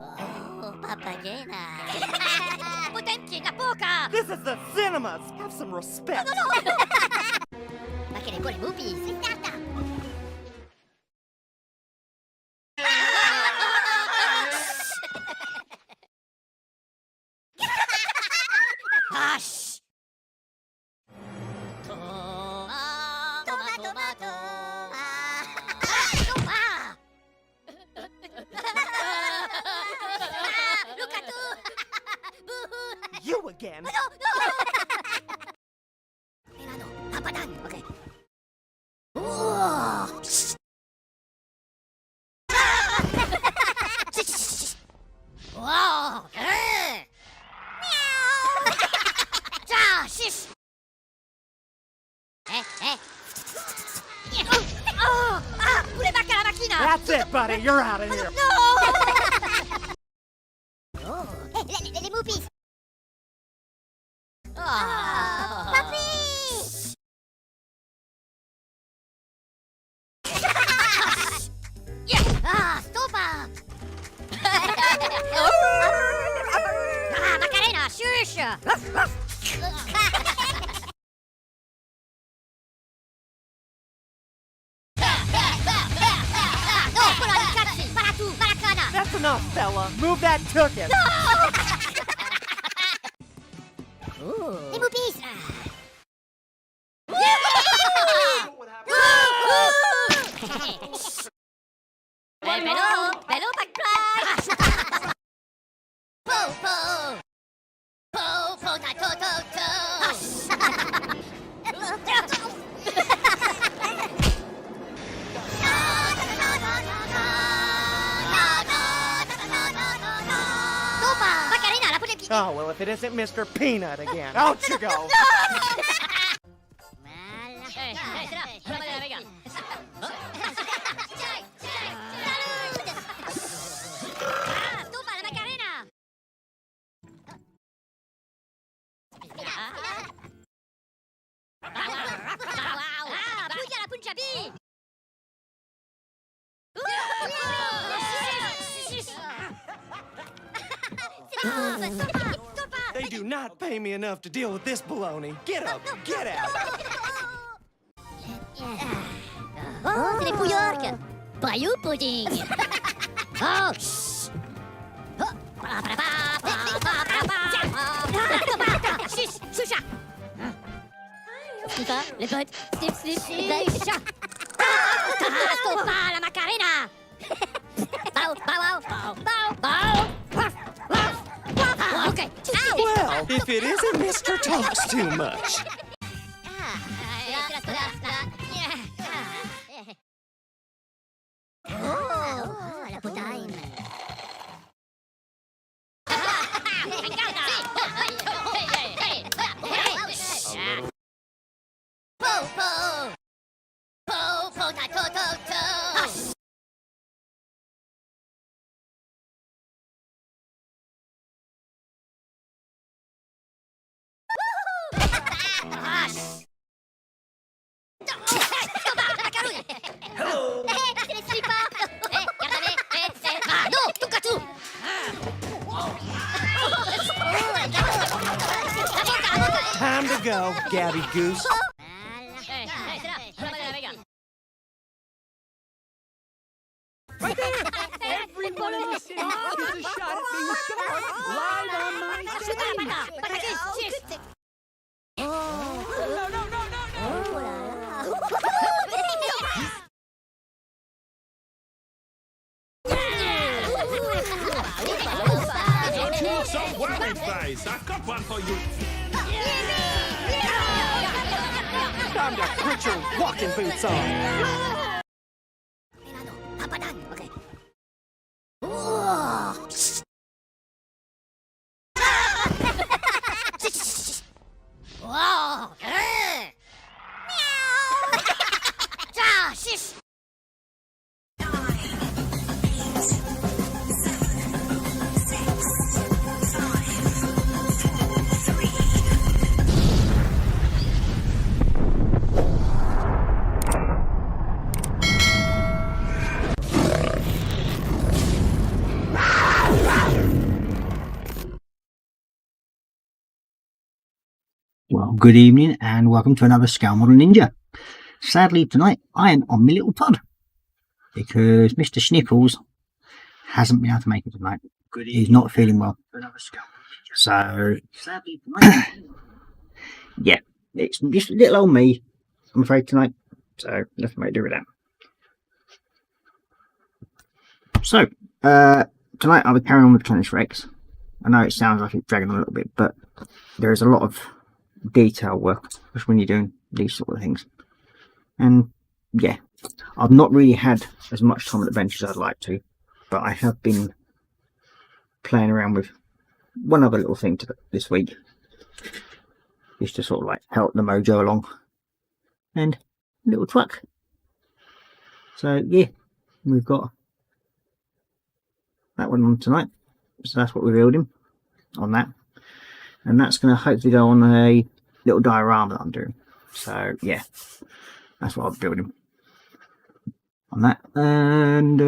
Oh, papagena. Potenti na poca. This is the cinemas. Have some respect. Ma che le cuore mupi, si starta. Hush. Tomato. Look at you. You again. No. Milano, papadan. Okay. Wow. Meow. Shish. Pure bacca la macchina. That's it, buddy. You're out of here. No. Oh, les moupis. Papi. Stoppa. Macarena, shush. That's enough, fella. Move that ticket. Les moupis. Bello, backflash. Oh, well, if it isn't Mr. Peanut again. Out you go. They do not pay me enough to deal with this baloney. Get up, get out. Oh, c'est les pouillards. Bayou pudding. Oh, shh. Choucha. Stoppa, les potes. Slip, chat. Stoppa, la macarena. Bow. Okay. Well, if it isn't Mr. Talks Too Much. Oh, la putain. Time to go, Gabby Goose. Right there! Everyone in the city gets a shot at being sharp live on my screen! No! Don't you look so worried, face? I've got one for you. Time to put your walking boots on. Okay. Wow. Meow. Shish. Well, good evening and welcome to another Scale Model Ninja. Sadly tonight I am on my little pod because Mr. Sniffles hasn't been able to make it tonight. He's not feeling well. So, sadly tonight, yeah, it's just little old me, I'm afraid, tonight. So, nothing to do with that. So, tonight I'll be carrying on with Canis Rex. I know it sounds like it's dragging on a little bit, but there is a lot of detail work, especially when you're doing these sort of things. And yeah, I've not really had as much time at the bench as I'd like to, but I have been playing around with one other little thing this week, just to sort of like help the mojo along, and a little truck. So yeah, we've got that one on tonight, so that's what we're building on that, and that's going to hopefully go on a little diorama that I'm doing. So yeah, that's what I'm building on that. And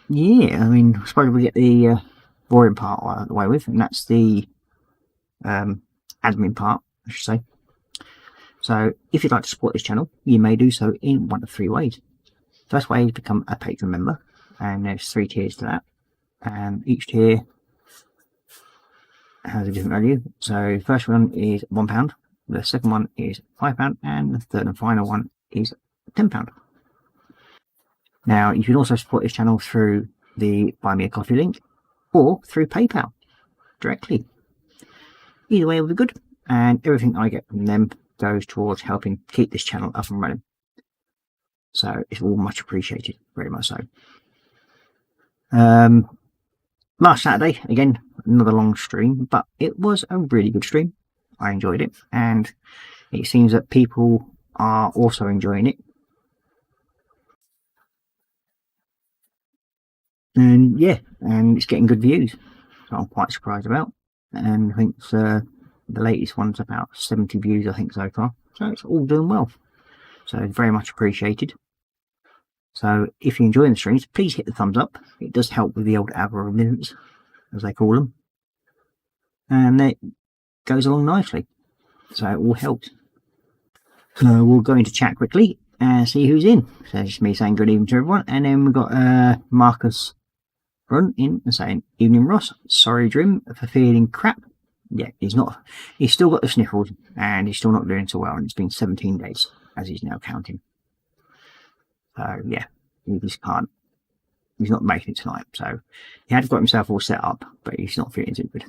yeah, I mean, I suppose we get the boring part out of the way with, and that's the admin part, I should say. So if you'd like to support this channel, you may do so in one of three ways. First way is become a patron member, and there's 3 tiers to that, and each tier has a different value. So the first one is £1, the second one is £5, and the third and final one is £10. Now you can also support this channel through the Buy Me a Coffee link or through PayPal directly. Either way will be good, and everything I get from them goes towards helping keep this channel up and running. So it's all much appreciated, very much so. Last Saturday, again, another long stream, but it was a really good stream. I enjoyed it, and it seems that people are also enjoying it. And yeah, and it's getting good views, so I'm quite surprised about. And I think the latest one's about 70 views, I think, so far. So it's all doing well. So it's very much appreciated. So if you're enjoying the streams, please hit the thumbs up. It does help with the old algorithms, as they call them, and it goes along nicely. So it all helps. So we'll go into chat quickly and see who's in. So it's just me saying good evening to everyone, and then we've got Marcus Run in and saying evening Ross. Sorry Drim for feeling crap. Yeah, he's not. He's still got the sniffles, and he's still not doing so well. And it's been 17 days as he's now counting. So yeah, he just can't. He's not making it tonight. So he had got himself all set up, but he's not feeling too good.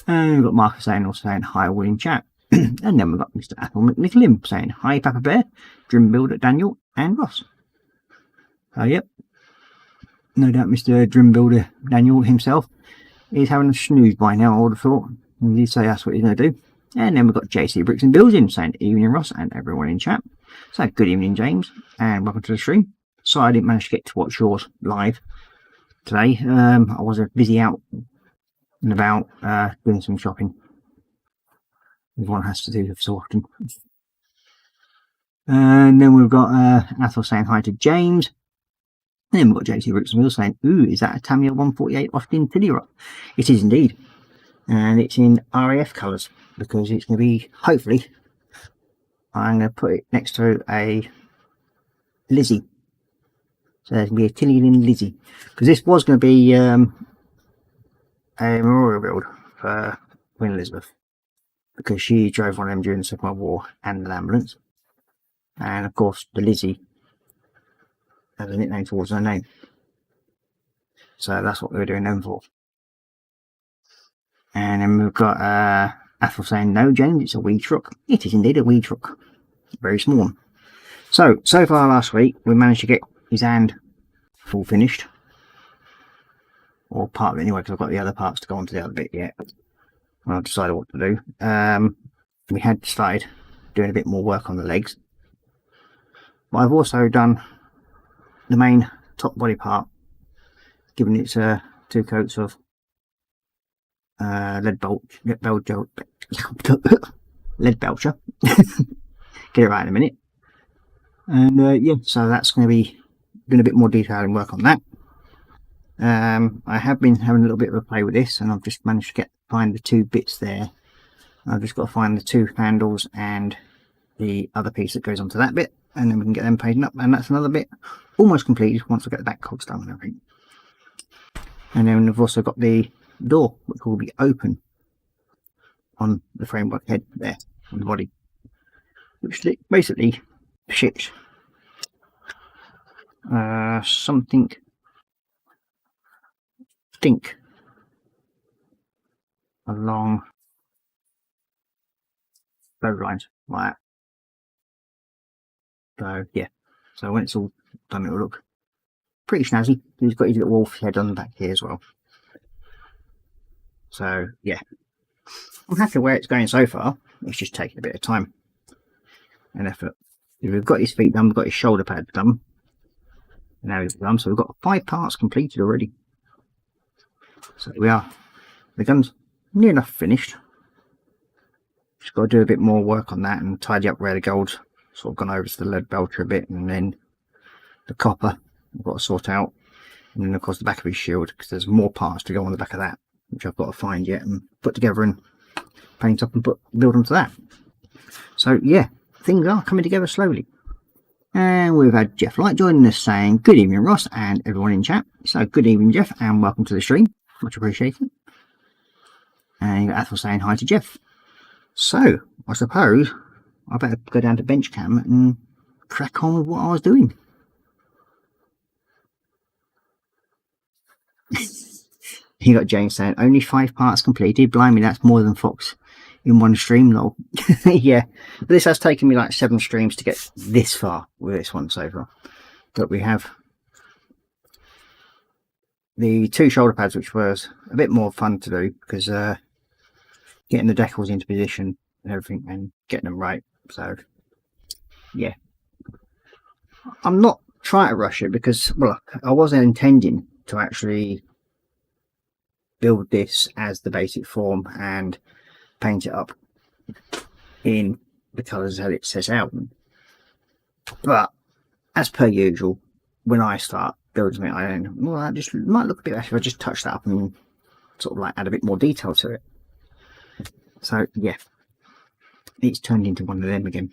And we've got Marcus saying hi, all in chat. And then we've got Mr. Athel McNicholim saying hi, Papa Bear, Drim Builder Daniel, and Ross. So yep, no doubt Mr. Drim Builder Daniel himself is having a snooze by now, I would have thought. He did say that's what he's going to do. And then we've got JC Bricks and Bills in saying evening Ross and everyone in chat. So good evening James, and welcome to the stream. Sorry I didn't manage to get to watch yours live today. I was busy out and about doing some shopping. Everyone has to do so often. And then we've got Athel saying hi to James. And then we've got JC Bricks and Bills saying, ooh, is that a Tamiya 148 Austin Tilly Rock? It is indeed. And it's in RAF colours, because it's going to be, hopefully, I'm going to put it next to a Lizzie. So there's going to be a Tilly and Lizzie. Because this was going to be a memorial build for Queen Elizabeth, because she drove one of them during the Second World War and an ambulance. And of course, the Lizzie has a nickname towards her name. So that's what we were doing them for. And then we've got Athel saying, no, James, it's a wee truck. It is indeed a wee truck. Very small one. So far last week, we managed to get his hand full finished. Or part of it anyway, because I've got the other parts to go on to the other bit yet. When I've decided what to do. We had started doing a bit more work on the legs. But I've also done the main top body part, giving it 2 coats of lead belcher. Get it right in a minute. And yeah, so that's going to be doing a bit more detailing work on that. I have been having a little bit of a play with this, and I've just managed to find the 2 bits there I've just got to find the 2 handles and the other piece that goes onto that bit, and then we can get them painted up, and that's another bit almost completed once I get the back cogs done and everything. And then we've also got the door, which will be open on the framework head there on the body, which basically ships something think along those lines like that. So yeah, so when it's all done, it'll look pretty snazzy. He's got his little wolf head on the back here as well. So yeah, I'm happy where it's going so far. It's just taking a bit of time and effort. We've got his feet done, we've got his shoulder pads done, and now he's done. So we've got 5 parts completed already. So we are. The gun's near enough finished. Just got to do a bit more work on that and tidy up where the gold's sort of gone over to the lead belcher a bit, and then the copper I've got to sort out, and then of course the back of his shield, because there's more parts to go on the back of that, which I've got to find yet and put together and paint up and build onto that. So yeah, things are coming together slowly. And we've had Jeff Light joining us saying good evening Ross and everyone in chat. So good evening Jeff, and welcome to the stream, much appreciated. And Athel saying hi to Jeff. So I suppose I better go down to bench cam and crack on with what I was doing. You got James saying only 5 parts completed. Blimey, that's more than Fox in one stream, lol. Yeah, but this has taken me like 7 streams to get this far with this one so far. But we have the 2 shoulder pads, which was a bit more fun to do because getting the decals into position and everything and getting them right. So yeah, I'm not trying to rush it because, well, I wasn't intending to actually build this as the basic form and paint it up in the colours that it says out. But as per usual, when I start building it, I don't, well, that just might look a bit better if I just touch that up and sort of like add a bit more detail to it. So yeah, it's turned into one of them again.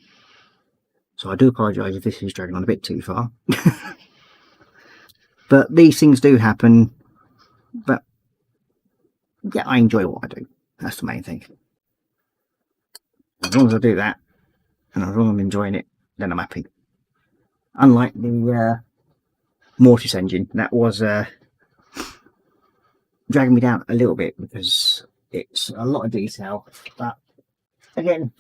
So I do apologise if this is dragging on a bit too far. But these things do happen. But yeah, I enjoy what I do. That's the main thing. As long as I do that, and as long as I'm enjoying it, then I'm happy. Unlike the Mortis engine, that was dragging me down a little bit because it's a lot of detail. But again,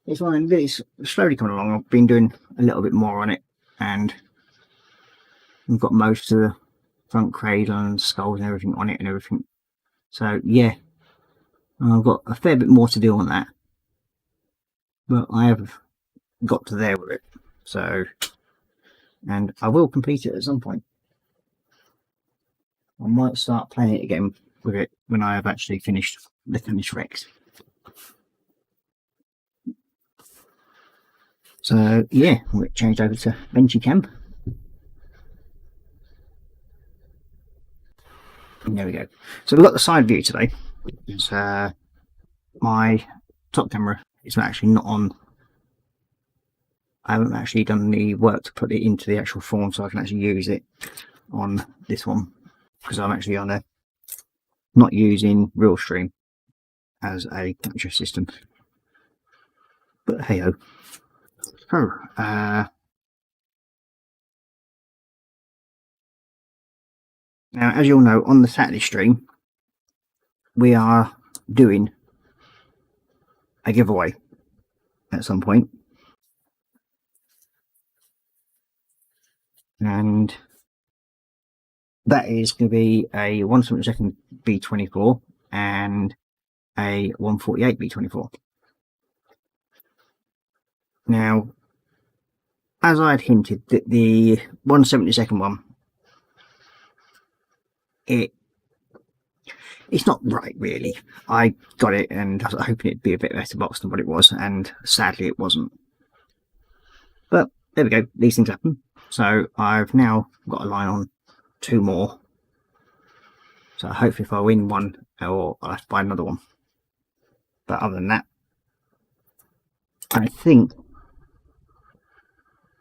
it's one that is slowly coming along. I've been doing a little bit more on it, and we've got most of the front cradle and skulls and everything on it and everything. So yeah, I've got a fair bit more to do on that, but I have got to there with it. So, and I will complete it at some point. I might start playing it again with it when I have actually finished the finished Rex. So yeah, we'll get changed over to Benchy Camp. And there we go. So we've got the side view today. It's, my top camera is actually not on. I haven't actually done the work to put it into the actual form so I can actually use it on this one, because I'm actually on a not using RealStream as a capture system. But hey ho. So now, as you'll know, on the Saturday stream, we are doing a giveaway at some point. And that is going to be a 1/72 B24 and a 148 B24. Now, as I had hinted, that the 1/72 one, it's not right really. I got it and I was hoping it'd be a bit better box than what it was, and sadly it wasn't. But there we go, these things happen. So I've now got a line on 2 more. So hopefully if I win one, or I'll have to buy another one. But other than that, I think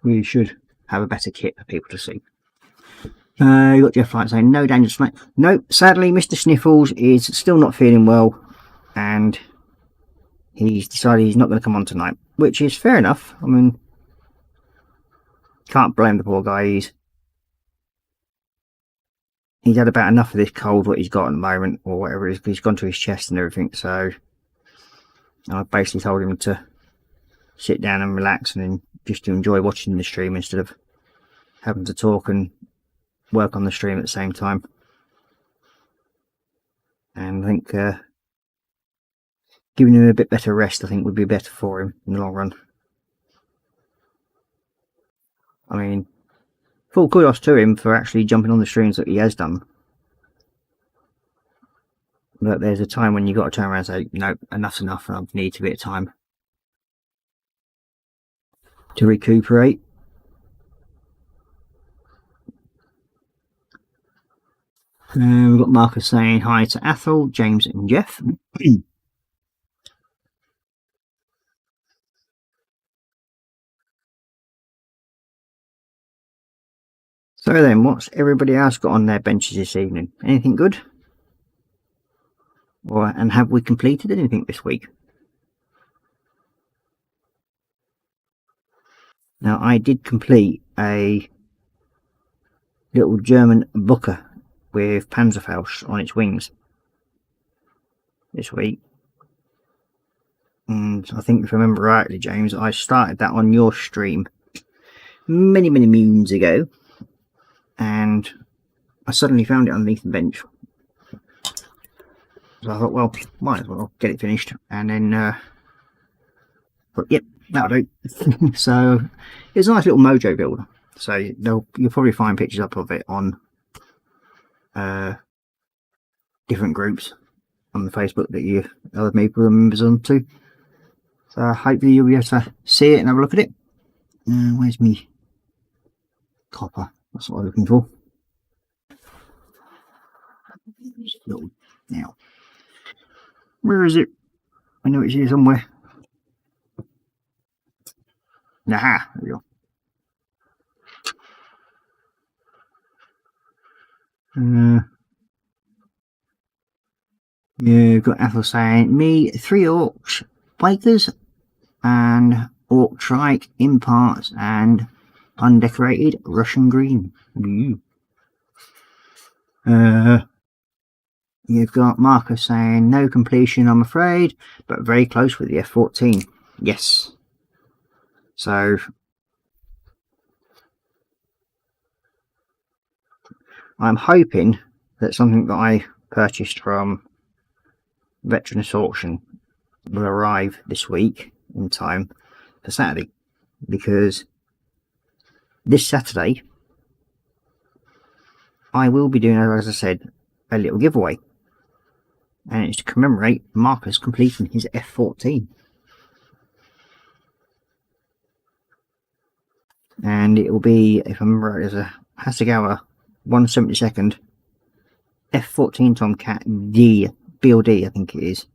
we should have a better kit for people to see. You got Jeff Light saying no danger tonight. No, sadly Mr. Sniffles is still not feeling well, and he's decided he's not going to come on tonight, which is fair enough. I mean, can't blame the poor guy. He's had about enough of this cold what he's got at the moment, or whatever it is. He's gone to his chest and everything, so I basically told him to sit down and relax and then just to enjoy watching the stream instead of having to talk and work on the stream at the same time. And I think giving him a bit better rest, I think, would be better for him in the long run. I mean, full kudos to him for actually jumping on the streams that he has done. But there's a time when you've got to turn around and say, no, enough's enough, and I need a bit of time to recuperate. We've got Marcus saying hi to Athel, James and Jeff. So then, what's everybody else got on their benches this evening? Anything good? And have we completed anything this week? Now, I did complete a little German Booker with Panzerfaust on its wings this week. And I think if I remember rightly, James, I started that on your stream many moons ago, and I suddenly found it underneath the bench. So I thought, well, might as well get it finished, and then but yep, that'll do. So it's a nice little mojo builder. So you'll probably find pictures up of it on different groups on the Facebook that you other people are members on too. So hopefully you'll be able to see it and have a look at it. Where's me copper? That's what I'm looking for. Now, where is it? I know it's here somewhere. Aha, there we go. You've got Athel saying, me, 3 orcs, bikers, and orc trike in parts, and undecorated Russian green. You've got Marcus saying, no completion, I'm afraid, but very close with the F-14. Yes. So, I'm hoping that something that I purchased from Veterans Auction will arrive this week in time for Saturday, because this Saturday I will be doing, as I said, a little giveaway, and it's to commemorate Marcus completing his F-14, and it will be, if I remember right, there's a Hasegawa 1/72 F-14 Tomcat D BLD, I think it is,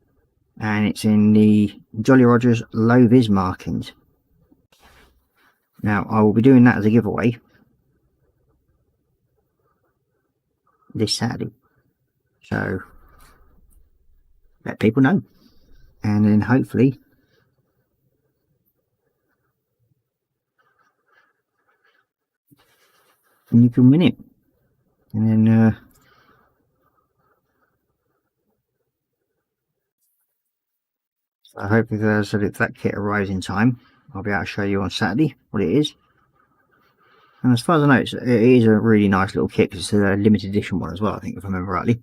and it's in the Jolly Rogers low vis markings. Now I will be doing that as a giveaway this Saturday, so let people know, and then hopefully you can win it. And then so hopefully if that kit arrives in time, I'll be able to show you on Saturday what it is. And as far as I know, it is a really nice little kit, because it's a limited edition one as well, I think, if I remember rightly.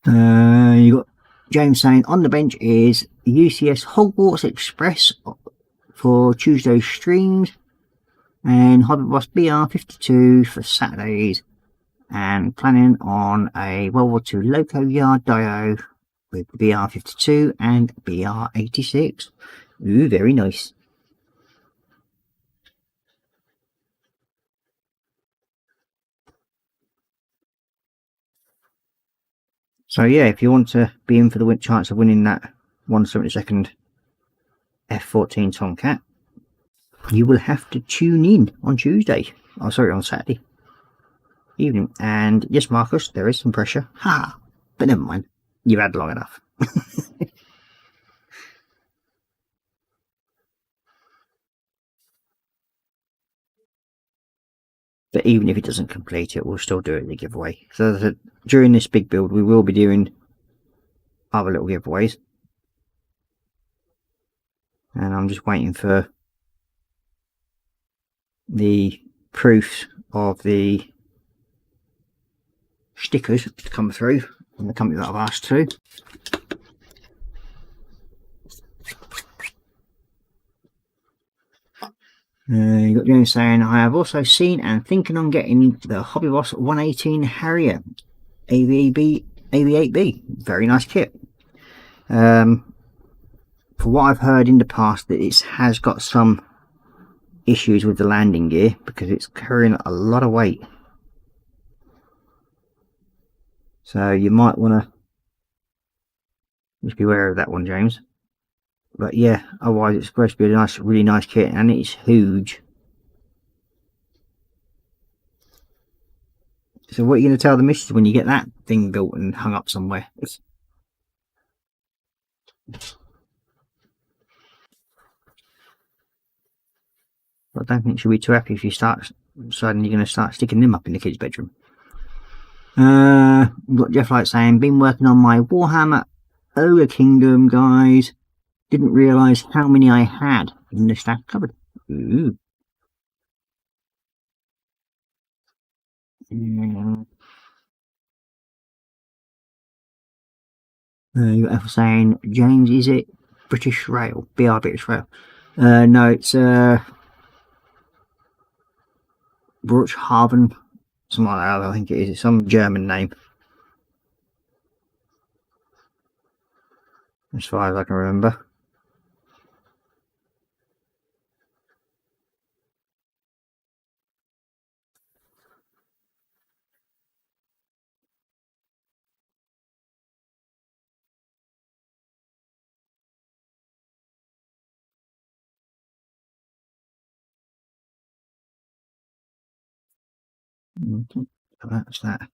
You got James saying, on the bench is UCS Hogwarts Express for Tuesday streams, and Hobbit Boss BR52 for Saturdays, and planning on a World War II Loco Yard Dio with BR52 and BR86. Ooh, very nice. So yeah, if you want to be in for the chance of winning that 1/72 F14 Tomcat, you will have to tune in on Tuesday. Oh, sorry, on Saturday evening. And yes, Marcus, there is some pressure. Ha! But never mind. You've had long enough. But even if it doesn't complete it, we'll still do it as a giveaway. So during this big build, we will be doing other little giveaways. And I'm just waiting for the proofs of the stickers to come through from the company that I've asked to. You got James saying, I have also seen and thinking on getting the Hobby Boss 118 Harrier AV8B. Very nice kit. For what I've heard in the past, that it has got some issues with the landing gear because it's carrying a lot of weight. So you might want to just be aware of that one, James. But yeah, otherwise it's supposed to be a nice, really nice kit, and it's huge. So what are you going to tell the missus when you get that thing built and hung up somewhere? I don't think she'll be too happy if you start deciding you're going to start sticking them up in the kids' bedroom. We've got Jeff Light saying, been working on my Warhammer Ogre Kingdom, guys. Didn't realise how many I had in the stack cupboard. Ooh. You got saying, James, is it British Rail? BR British Rail. No, it's Bruchhaven, something like that. I think it is. It's some German name, as far as I can remember. So that's that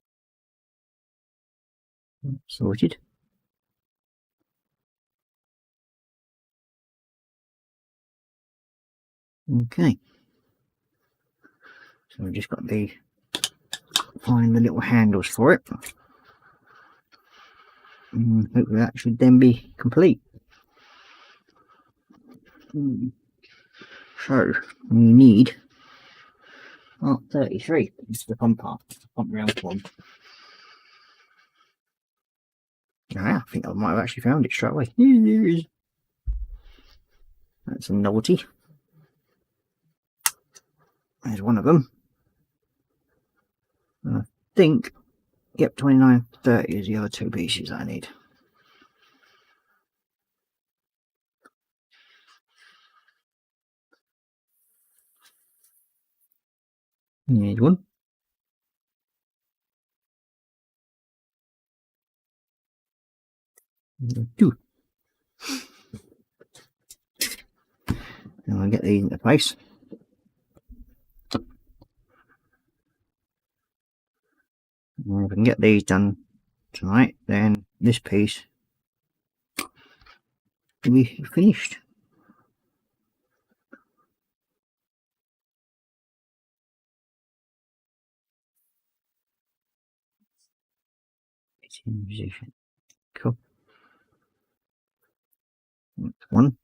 sorted. Okay, so we've just got to find the little handles for it, and hopefully that should then be complete. So we need 33. It's the pump part, pump round one. I think I might have actually found it straight away. That's a novelty. There's one of them. And I think, yep, 29.30 is the other two pieces I need. Need one. Two. And I'll get these into place. And if we can get these done tonight, then this piece will be finished. It's in position. Cool. That's one.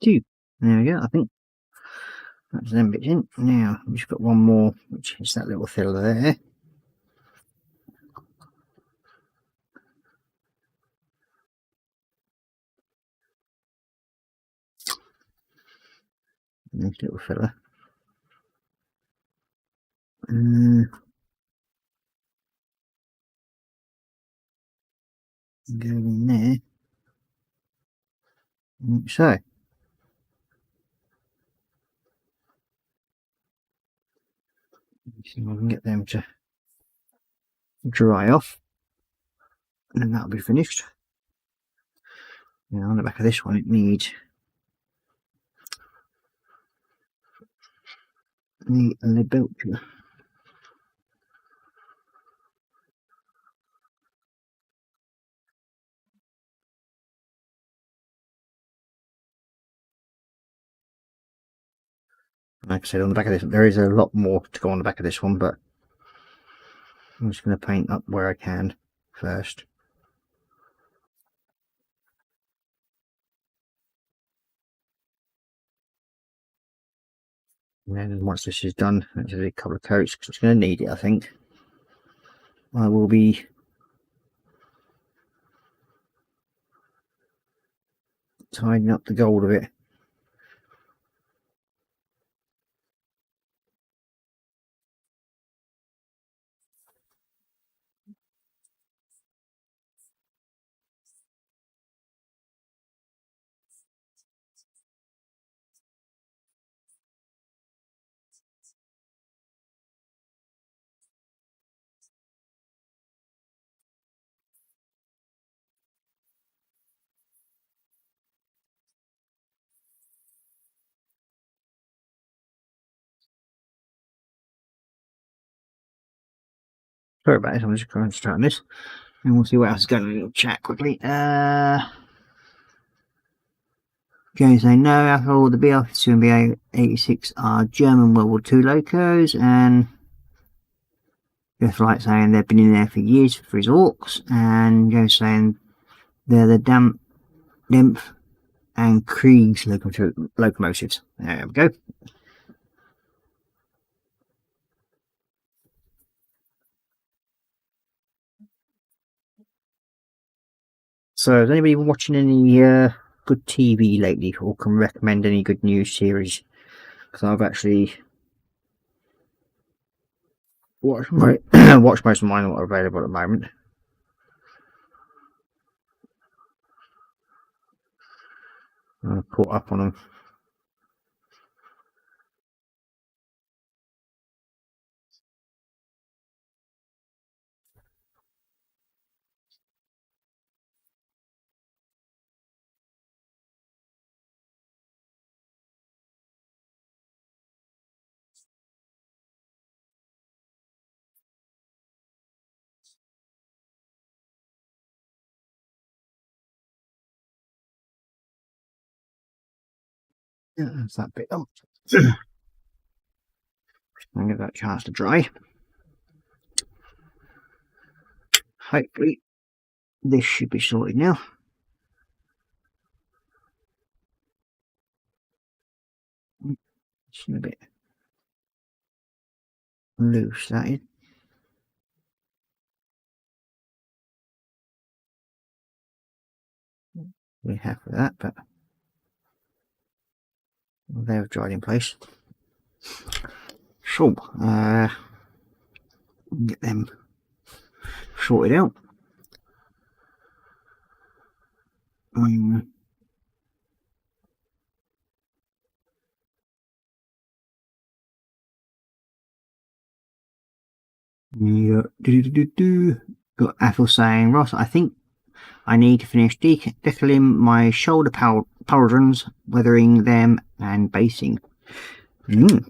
2. There we go. I think that's them bits in. Now we've just got one more, which is that little filler there. Nice little filler. Go in there. Like so. See if I can get them to dry off, and then that'll be finished. Now on the back of this one, it needs the lid belcher. Like I said, on the back of this, there is a lot more to go on the back of this one, but I'm just going to paint up where I can first. And then once this is done, let's do a couple of coats because it's going to need it, I think. I will be tidying up the gold of it. Sorry about this, I'm just going to start this and we'll see what else is going on. A little chat quickly. Joe saying no, after all, the BL-52 and BA-86 are German World War II locos, and Jeff Light saying they've been in there for years for his orcs, and Joe saying they're the Dempf and Kriegs locomotives. There we go. So, has anybody been watching any good TV lately, or can recommend any good news series? Because I've actually watched most of mine that are available at the moment. I've caught up on them. Yeah, that's that bit done. I'll give that a chance to dry. Hopefully this should be sorted now. It's a bit loose, that is. We have for that, but they've dried in place. So, get them sorted out. Yeah, got Athel saying, Ross, I think I need to finish decaling my shoulder pauldrons, weathering them and basing. I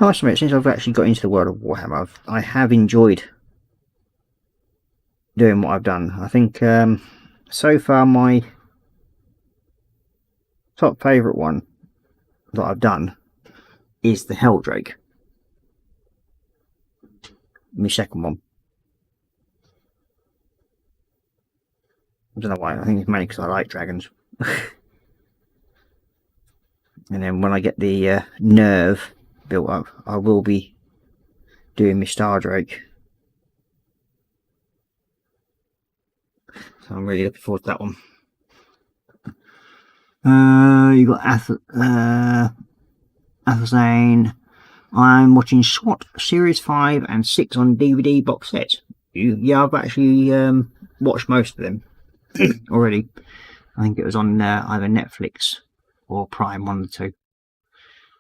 must admit, since I've actually got into the world of Warhammer, I have enjoyed doing what I've done. I think so far my top favourite one that I've done is the Helldrake. My second one. I don't know why, I think it's mainly because I like dragons. And then when I get the nerve built up, I will be doing my Stardrake. So I'm really looking forward to that one. You got Athelsane. I'm watching SWAT Series 5 and 6 on DVD box set. Yeah, I've actually watched most of them already. I think it was on either Netflix or Prime, one of the two.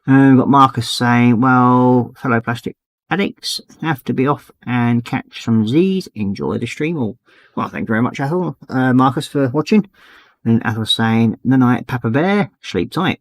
We've got Marcus saying, well, fellow plastic addicts have to be off and catch some Z's. Enjoy the stream. Well, thank you very much, Athel. Marcus, for watching. And Athel saying, the night, Papa Bear, sleep tight.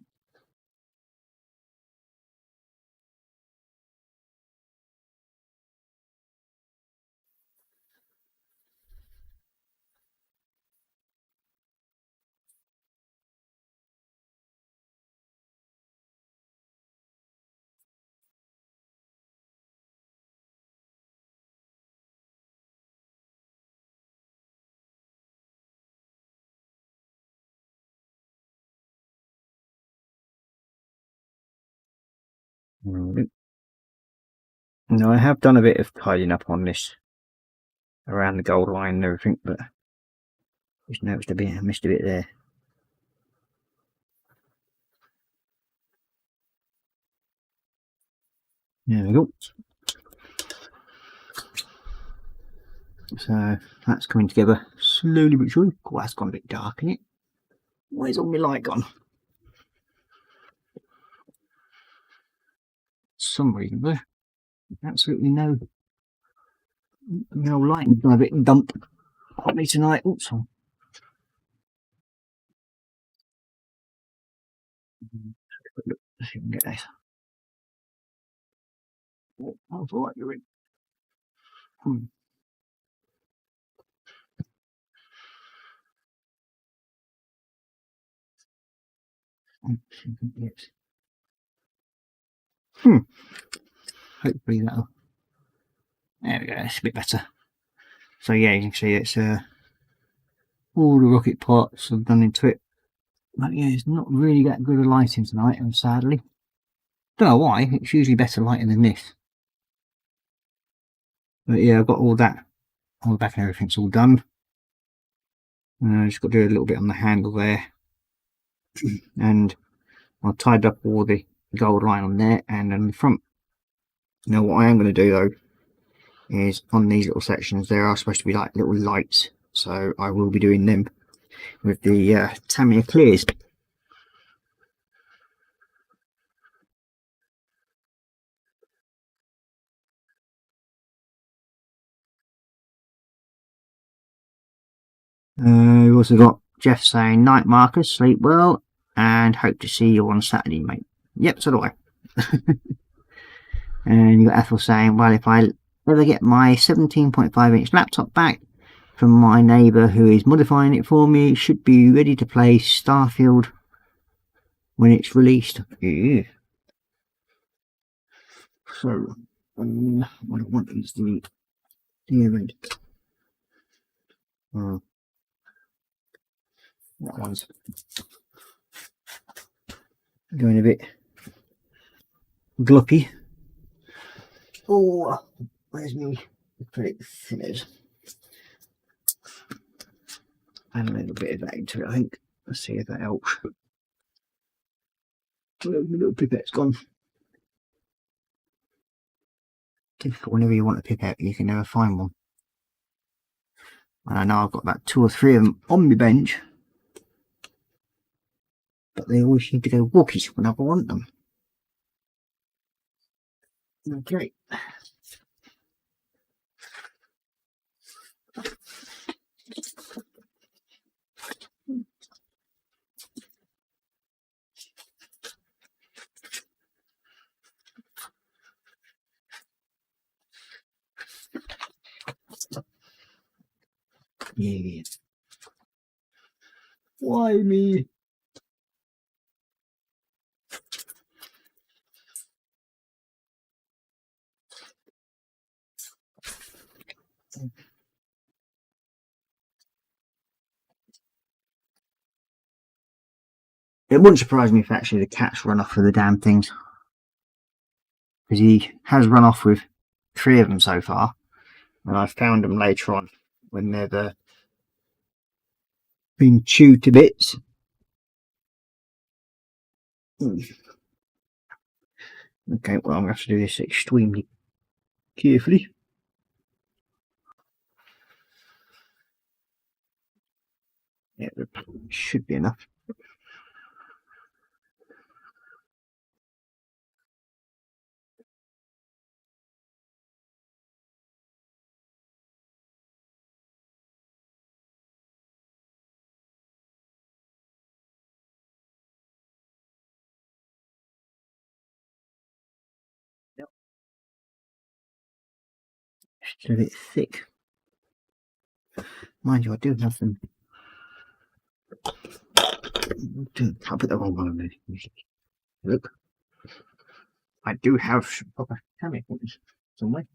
Now, I have done a bit of tidying up on this around the gold line and everything, but just noticed a bit, I missed a bit there. There we go. So that's coming together slowly but surely. Oh, that's gone a bit dark, isn't it? Where's all my light gone? For some reason there. Absolutely no lighting's gone a bit dump on me tonight. Oops. See if we can get this. Oh, that's all right, you're in. Hopefully that'll. There we go, it's a bit better. So yeah, you can see it's all the rocket parts have done into it. But yeah, it's not really that good a lighting tonight, and sadly. Don't know why, it's usually better lighting than this. But yeah, I've got all that, all the back and everything's all done. Just got to do a little bit on the handle there. And I've tied up all the gold line on there and on the front. Now what I am going to do though is on these little sections there are supposed to be like little lights, so I will be doing them with the Tamiya Clears. We've also got Jeff saying, night Marcus, sleep well and hope to see you on Saturday, mate. Yep, so do I. And you got Ethel saying, well, if I ever get my 17.5-inch laptop back from my neighbour who is modifying it for me, should be ready to play Starfield when it's released. Yeah. So, what I want is the event. That one's going a bit gloppy. Oh, where's me acrylic thinners? Add a little bit of that into it, I think. Let's see if that helps. Oh, my little pipette's gone. Difficult whenever you want a pipette, you can never find one. And I know I've got about 2 or 3 of them on my bench, but they always seem to go walkies whenever I want them. Okay. Yeah. Why me? It wouldn't surprise me if actually the cat's run off with the damn things. Because he has run off with 3 of them so far. And I've found them later on when they've been chewed to bits. Okay, well, I'm going to have to do this extremely carefully. Yeah, it should be enough. Yep. It's a bit thick. Mind you, I do have them. I'll put the wrong one on there. Look. I do have proper chemicals somewhere.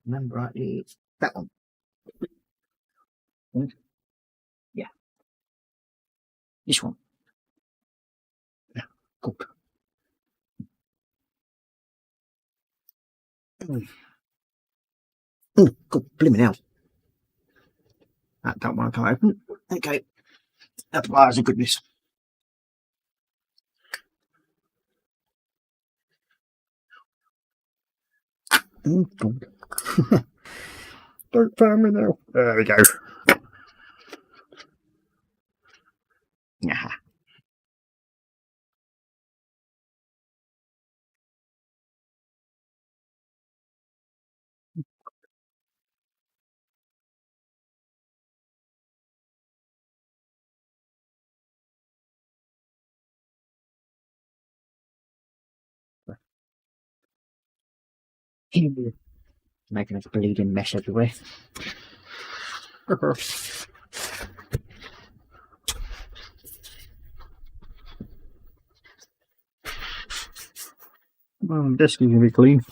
Remember rightly, it's that one. Yeah. This one. Yeah, good. Oh, good, blimmin' hell. That don't want to come open. Okay. That bars of goodness. Oh, God. Don't find me now. There we go. Yeah. Making a bleeding mess everywhere. Well, the desk is going to be clean.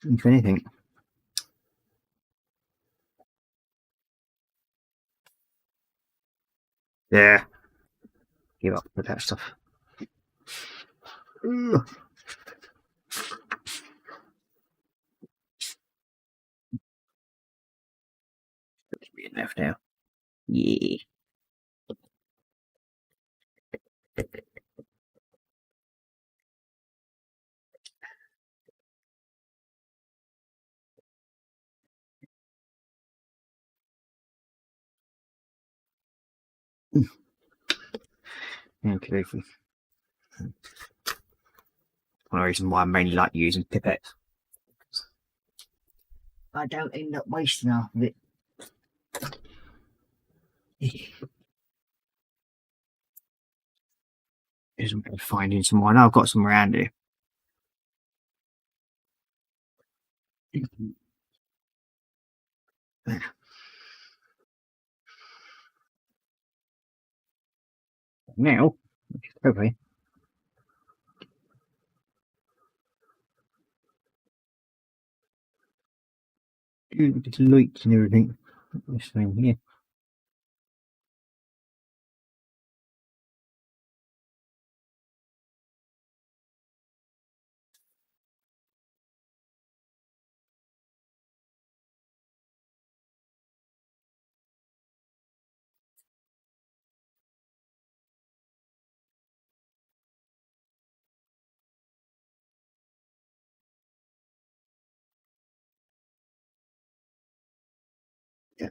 If anything. Yeah. Give up with that stuff. Ugh. It's being left now. Yeah. Okay. One reason why I mainly like using pipettes. I don't end up wasting half of it. Isn't worth finding some more. I know I've got some around here. Now, hopefully, it's lights and everything. This thing here. Yeah.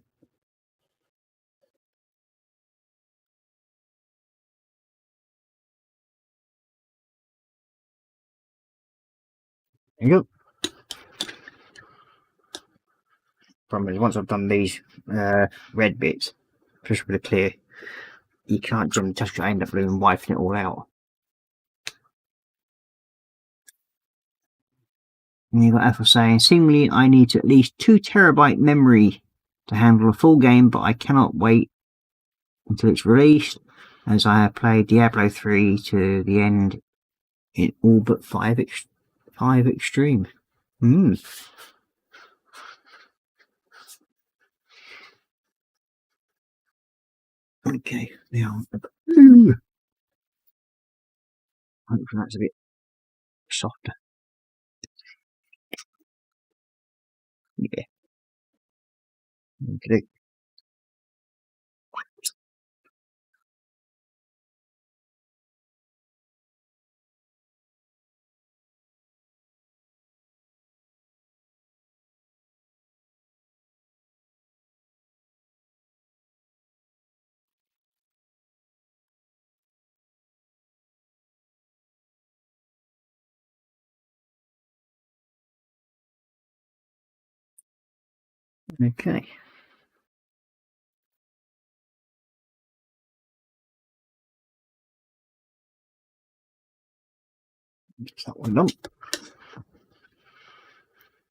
There you go. Problem is, once I've done these red bits, especially with the clear, you can't generally touch it. I end up blooming wiping it all out. And you've got Ethel saying, seemingly I need to at least 2 terabyte memory to handle a full game, but I cannot wait until it's released. as I have played Diablo 3 to the end in all but 5 extreme. Okay, now hopefully that's a bit softer. Yeah. Okay. Okay. That's that one done.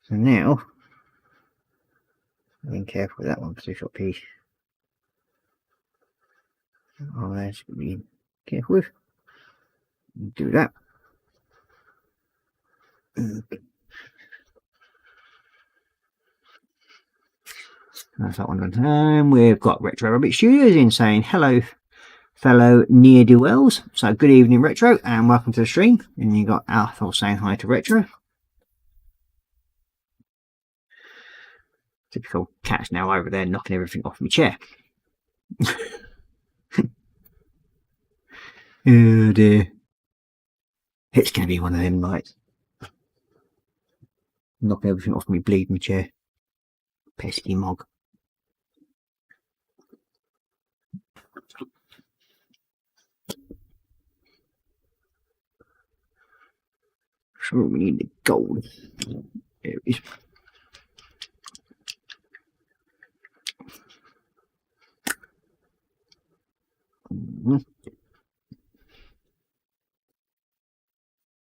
So now, being careful with that one because it's got piece. Oh, that's got to be careful with. Do that. That's that one done. And we've got Retro Rabbit Studios in saying hello, fellow ne'er-do-wells. So good evening, Retro, and welcome to the stream. And you got Arthur saying hi to Retro. Typical cat's now over there knocking everything off my chair. Oh dear. It's going to be one of them nights. Knocking everything off me bleeding chair. Pesky mog. So we need the gold. There it is.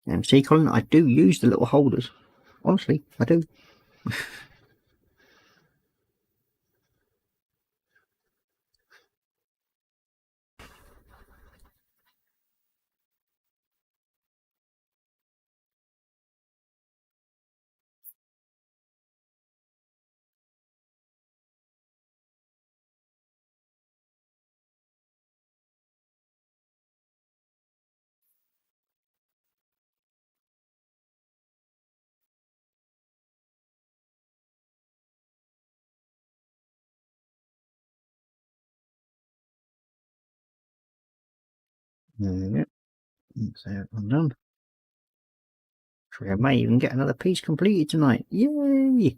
And see, Colin, I do use the little holders. Honestly, I do. There so I'm done. So I may even get another piece completed tonight. Yay!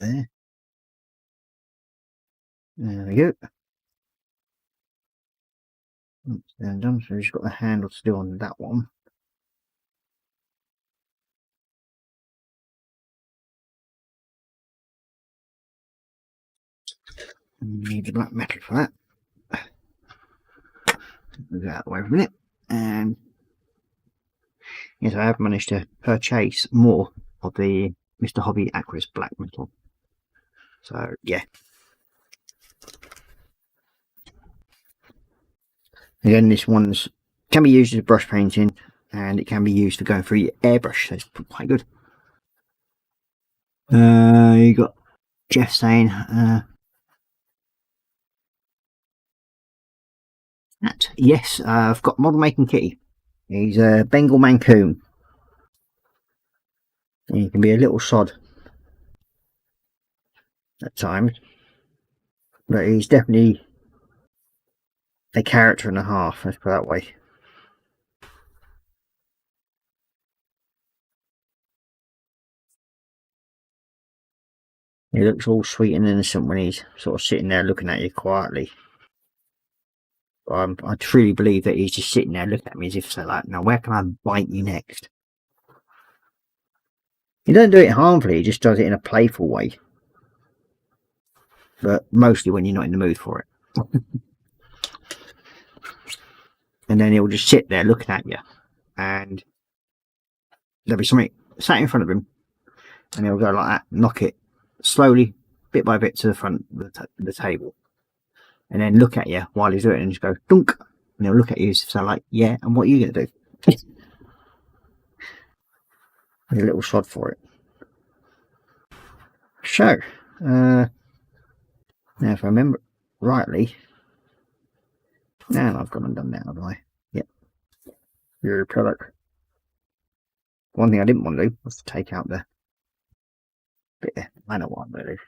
There. There we go. That's done. So we've just got the handle to do on that one. Need the black metal for that. Move that away for a minute. And yes, I have managed to purchase more of the Mr. Hobby Aquas black metal. So yeah. Again, this one's can be used as brush painting, and it can be used for going through your airbrush. So it's quite good. You got Jeff saying that yes, I've got model making kitty. He's a Bengal Mancoon. And he can be a little sod at times, but he's definitely a character and a half, let's put it that way. He looks all sweet and innocent when he's sort of sitting there looking at you quietly. I truly believe that he's just sitting there looking at me as if so like, now where can I bite you next? He doesn't do it harmfully, he just does it in a playful way. But mostly when you're not in the mood for it. And then he'll just sit there looking at you. And there'll be something sat in front of him. And he'll go like that, knock it slowly, bit by bit to the front of the table. And then look at you while he's doing it and just go, dunk. And he'll look at you so like, yeah, and what are you going to do? There's a little sod for it. So, now if I remember rightly, now I've gone and done that, have I? Yep. Your product. One thing I didn't want to do was to take out the bit there. I know what I'm going to do.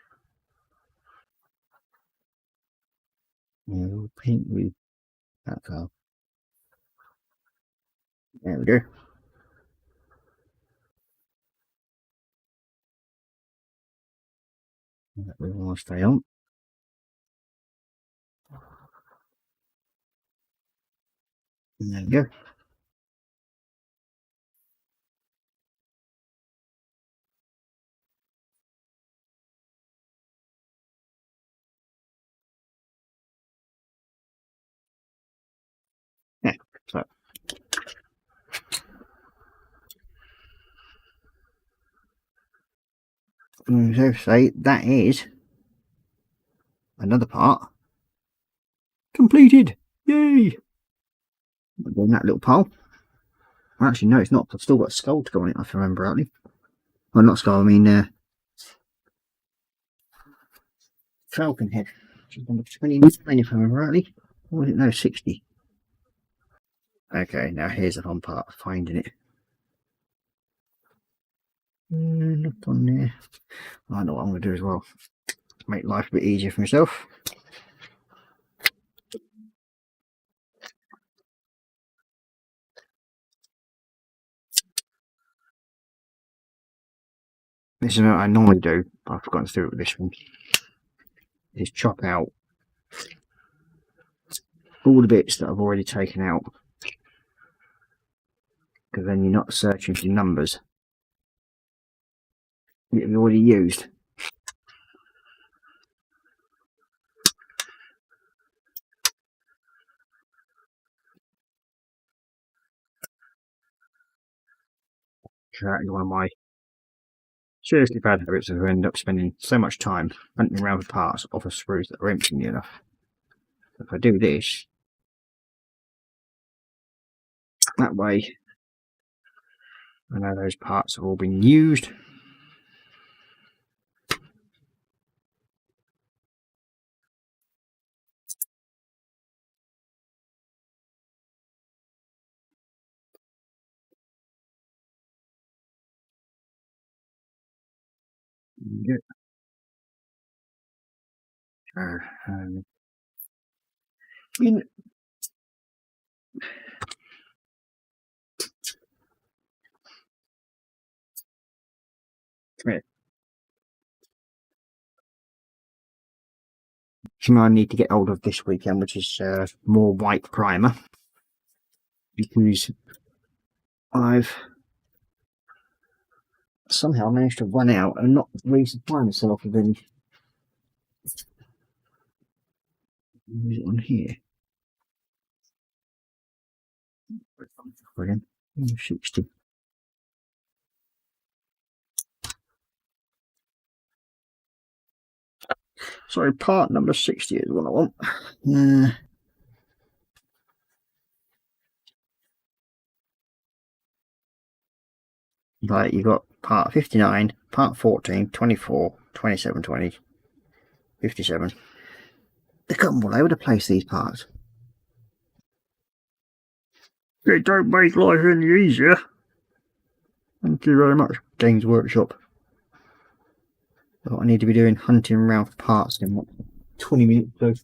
No, paint with that file. There we go. That we want to stay on. And there we go. Yeah, so. So say that is another part completed. Yay! In that little pile. Well, actually, no, it's not. I've still got a skull to go on it, if I remember rightly. Well, not skull, I mean falcon head. Which is number 29, if I remember rightly. Or was it? No, 60. Okay, now here's the fun part of finding it. Not on there. I know what I'm going to do as well. To make life a bit easier for myself. This is what I normally do, but I've forgotten to do it with this one. Is chop out all the bits that I've already taken out. Because then you're not searching for numbers that you've already used. Exactly one of my seriously bad habits is I end up spending so much time hunting around for parts off of screws that are empty enough. If I do this, that way I know those parts have all been used. Good. In come here. Something I need to get hold of this weekend, which is more white primer, because I've somehow managed to run out and not resupply myself with any. Is it on here? Brilliant. 60. Sorry, part number 60 is what I want. Right, you got part 59, part 14, 24, 27, 20, 57. They come all over the place, these parts. They don't make life any easier. Thank you very much, Games Workshop. What I need to be doing, hunting around for parts in what, 20 minutes ago.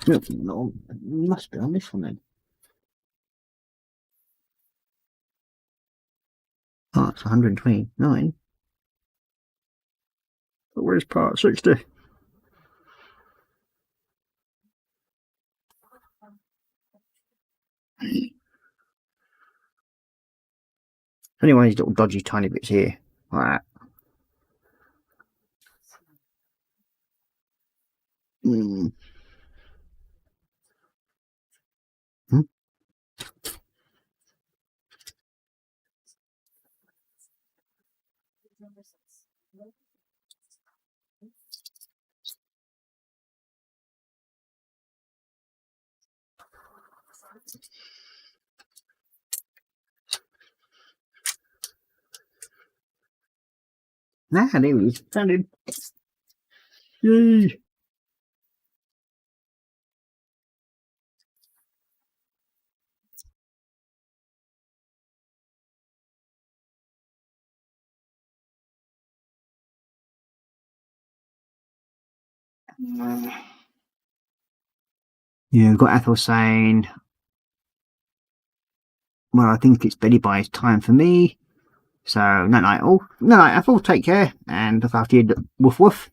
No, it must be on this one then. Parts 129. But where's part 60? Only one of these little dodgy tiny bits here, like that. Mm. Hmm? Nah, there he is. Found him. Yay! Yeah, we've got Ethel saying, well, I think it's Betty Bye time for me. So, night night, all. Night night, Ethel, take care. And look after you, woof woof.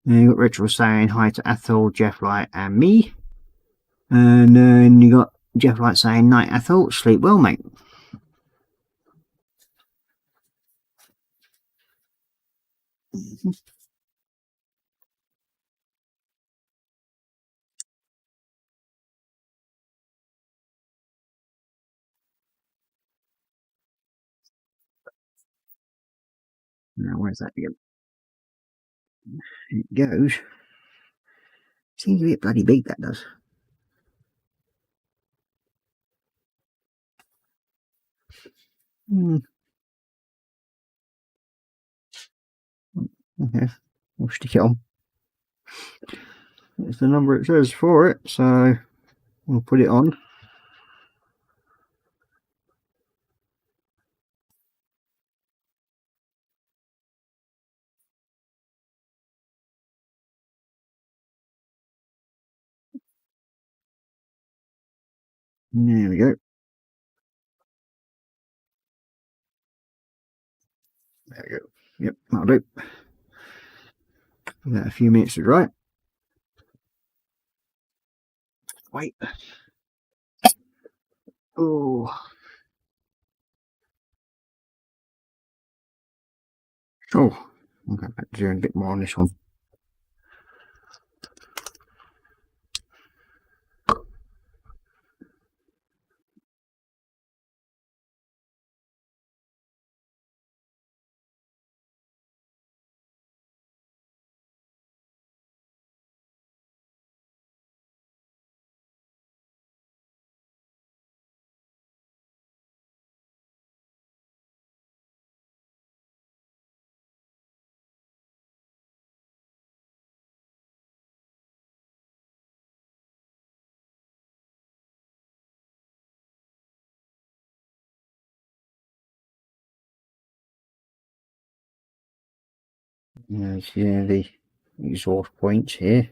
And you got Rachel saying hi to Ethel, Jeff Light, and me. And then you got Jeff Light saying, night Ethel, sleep well, mate. Now, where's that go? It goes. Seems a bit bloody big, that does. Okay, we'll stick it on. It's the number it says for it, so we'll put it on. There we go. There we go. Yep, that'll do. Give that a few minutes to dry. Wait. Oh. Oh. I'll go back to doing a bit more on this one. There's the exhaust points here.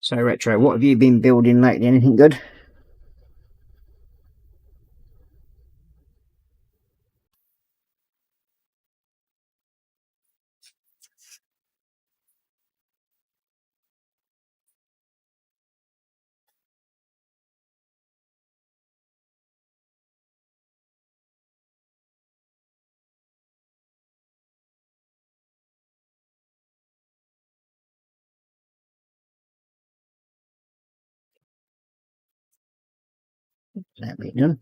So Retro, what have you been building lately? Anything good? That been done.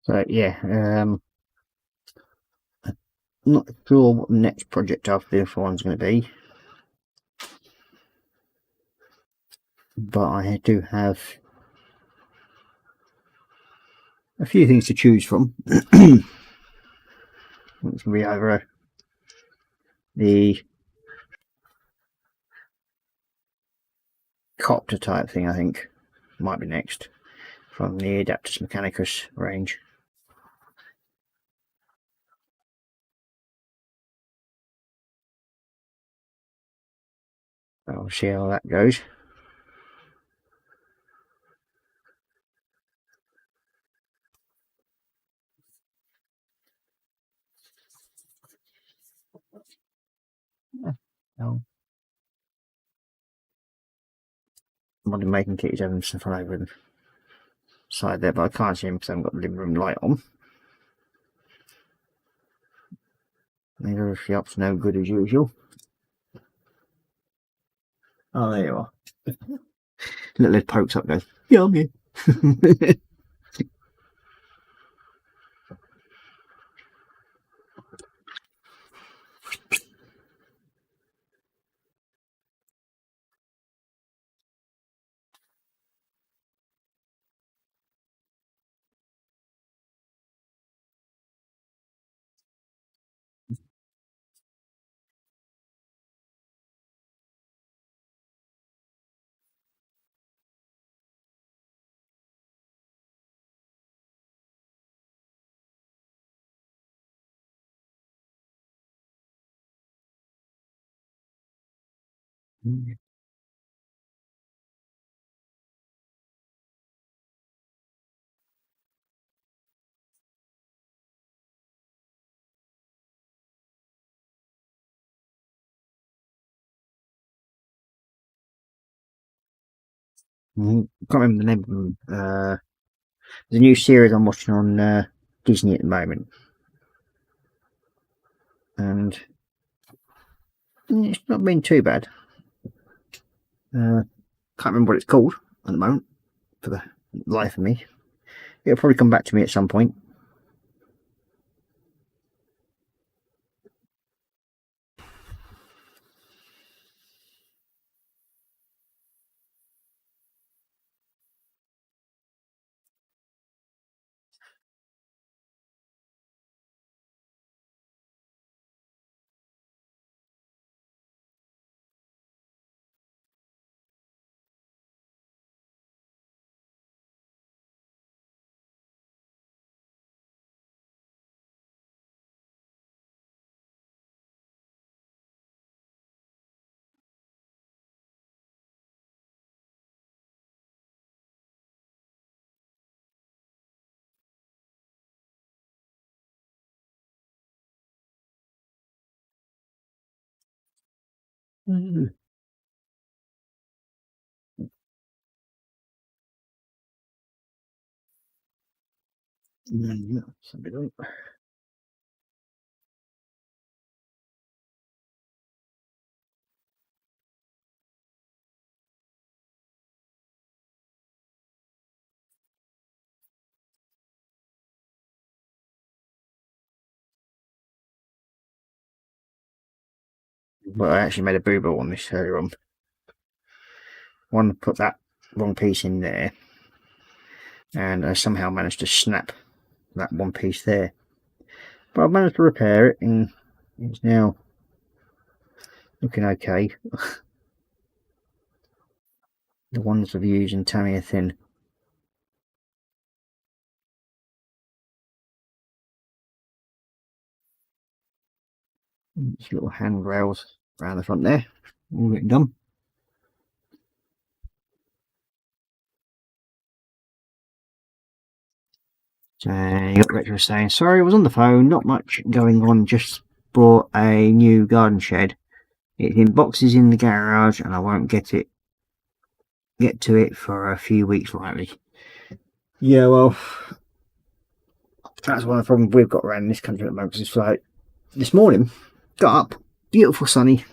So yeah, I'm not sure what the next project after this one's going to be, but I do have a few things to choose from. It's going to be either the copter type thing, I think, might be next, from the Adaptus Mechanicus range. I'll see how that goes. Oh. I've been making kitties having some fun over the side there, but I can't see him because I haven't got the living room light on. Neither of the up's no good as usual. Oh, there you are. Little lid pokes up, goes, yummy. Can't remember the name of them. There's a new series I'm watching on Disney at the moment, and it's not been too bad. Can't remember what it's called at the moment for the life of me. It'll probably come back to me at some point. Mm. Yeah, something like that. Well, I actually made a boo-boo on this earlier on. One put that wrong piece in there, and I somehow managed to snap that one piece there. But I've managed to repair it, and it's now looking okay. The ones I've used in Tamiya thin. These little handrails around the front there, all getting done. So you got Retro saying, sorry, I was on the phone, not much going on, just bought a new garden shed. It's in boxes in the garage and I won't get to it for a few weeks likely. Yeah, well, that's one of the problems we've got around this country at the moment, because it's like this morning, got up, beautiful sunny,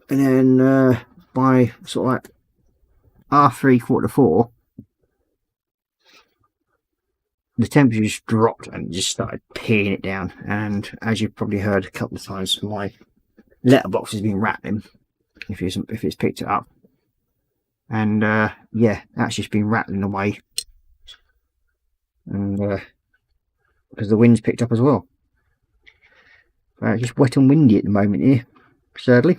and then by sort of like 3:30, 4:30, the temperature just dropped and just started peeing it down. And as you've probably heard a couple of times, my letterbox has been rattling if it's picked it up. And yeah, that's just been rattling away. And because the wind's picked up as well. It's just wet and windy at the moment here, sadly.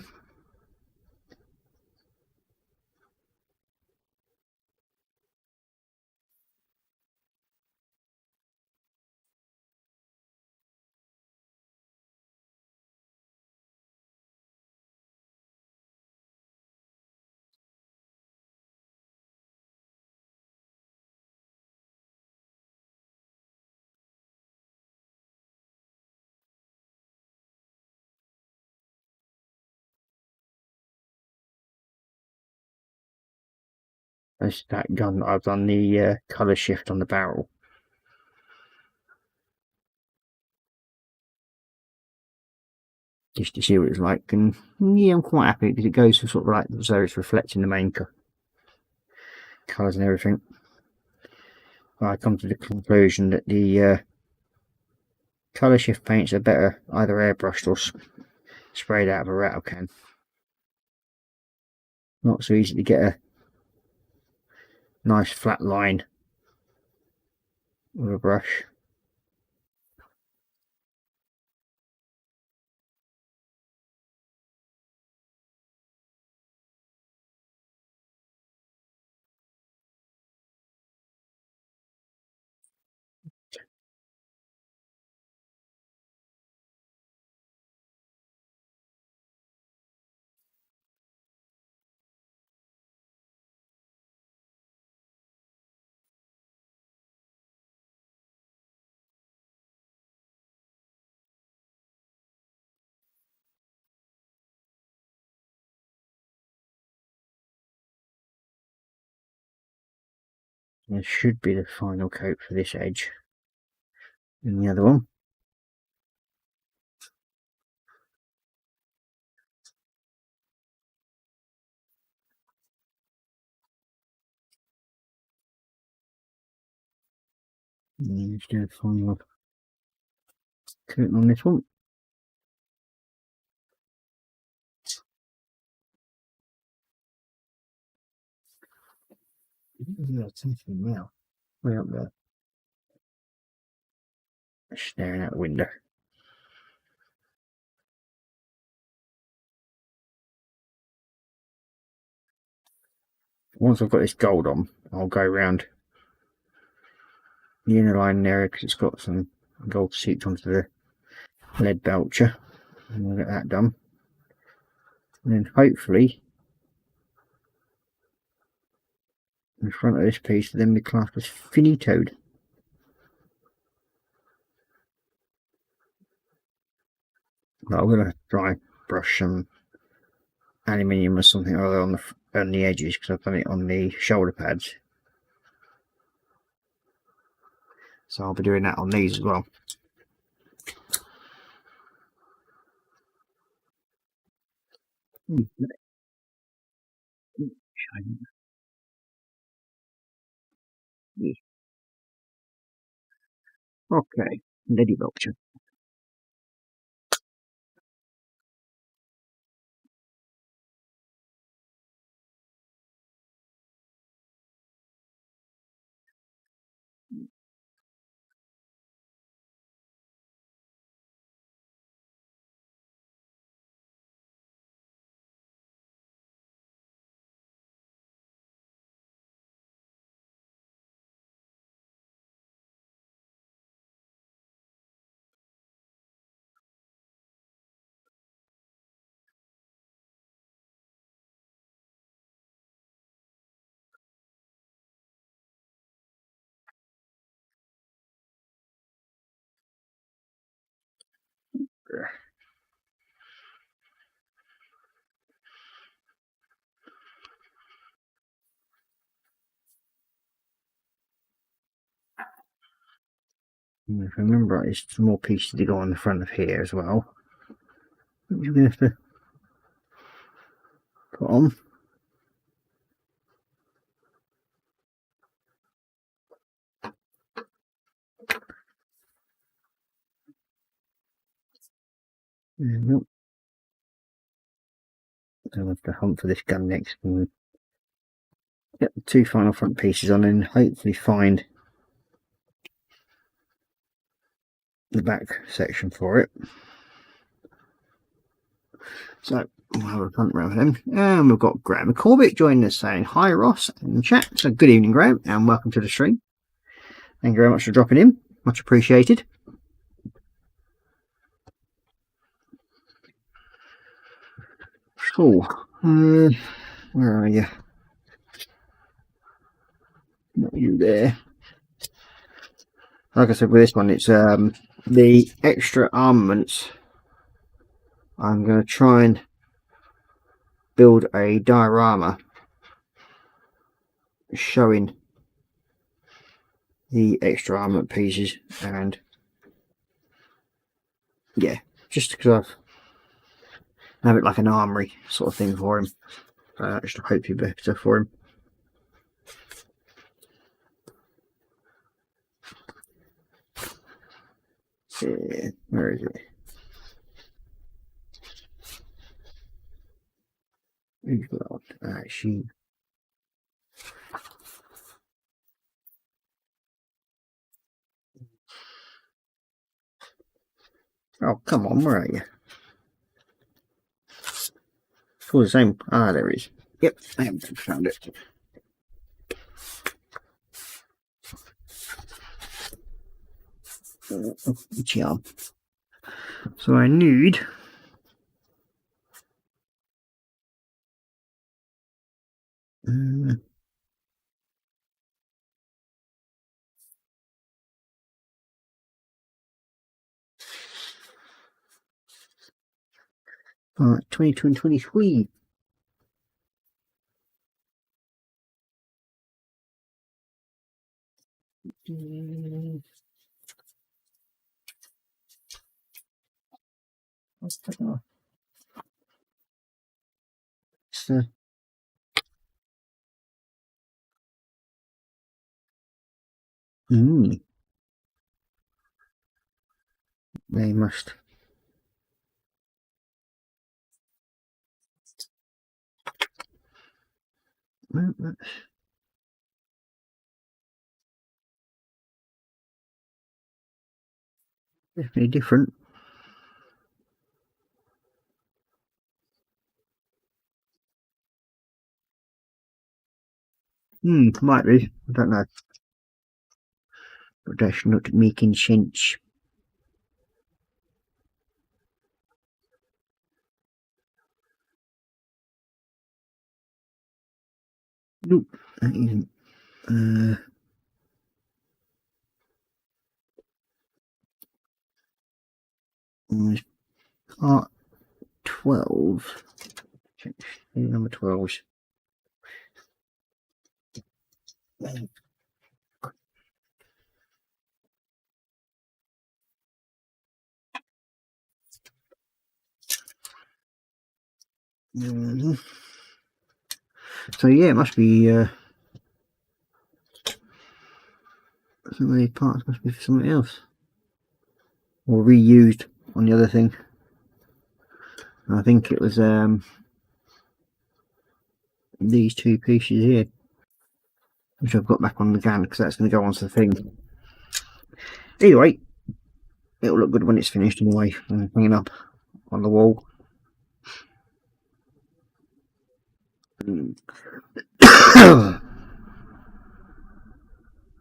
That's that gun that I've done the colour shift on the barrel. Just to see what it's like, and yeah, I'm quite happy because it goes for sort of like so it's reflecting the main colours and everything. I come to the conclusion that the colour shift paints are better either airbrushed or sprayed out of a rattle can. Not so easy to get a nice flat line with a brush. This should be the final coat for this edge. And the other one. And let's do a final coat on this one. Yeah, it's something now. Way up there. Staring out the window. Once I've got this gold on, I'll go around the inner line area because it's got some gold seeped onto the lead belcher, and we'll get that done. And then hopefully in front of this piece will then be classed as finitoed. But I'm going to dry brush some aluminium or something or other on the edges because I've done it on the shoulder pads. So I'll be doing that on these as well. Okay, lady vulture. And if I remember right, there's some more pieces to go on the front of here as well. Which we're going to have to put on. Nope. I'll have to hunt for this gun next and get the 2 final front pieces on and hopefully find the back section for it. So we'll have a punt around with him. And we've got Graham Corbett joining us saying hi Ross in the chat. So good evening Graham and welcome to the stream. Thank you very much for dropping in. Much appreciated. So where are you? Not you there. Like I said with this one, it's the extra armaments. I'm going to try and build a diorama showing the extra armament pieces, and yeah, just because I have it like an armory sort of thing for him. Just to hope you better for him. Yeah, where is it? Who's got she? Oh, come on, where are you? It's all the same. Ah, there it is. Yep, I haven't found it. Charm. So I need 2023. What's that? So, they must. Well, that's definitely different. Might be. I don't know. But that's not making sense. Nope, that isn't. Part 12. Check number 12. So yeah, it must be some of these parts must be for something else, or reused on the other thing. I think it was these 2 pieces here, which I've got back on the gun because that's going to go onto the thing. Anyway, it'll look good when it's finished anyway, and hanging up on the wall.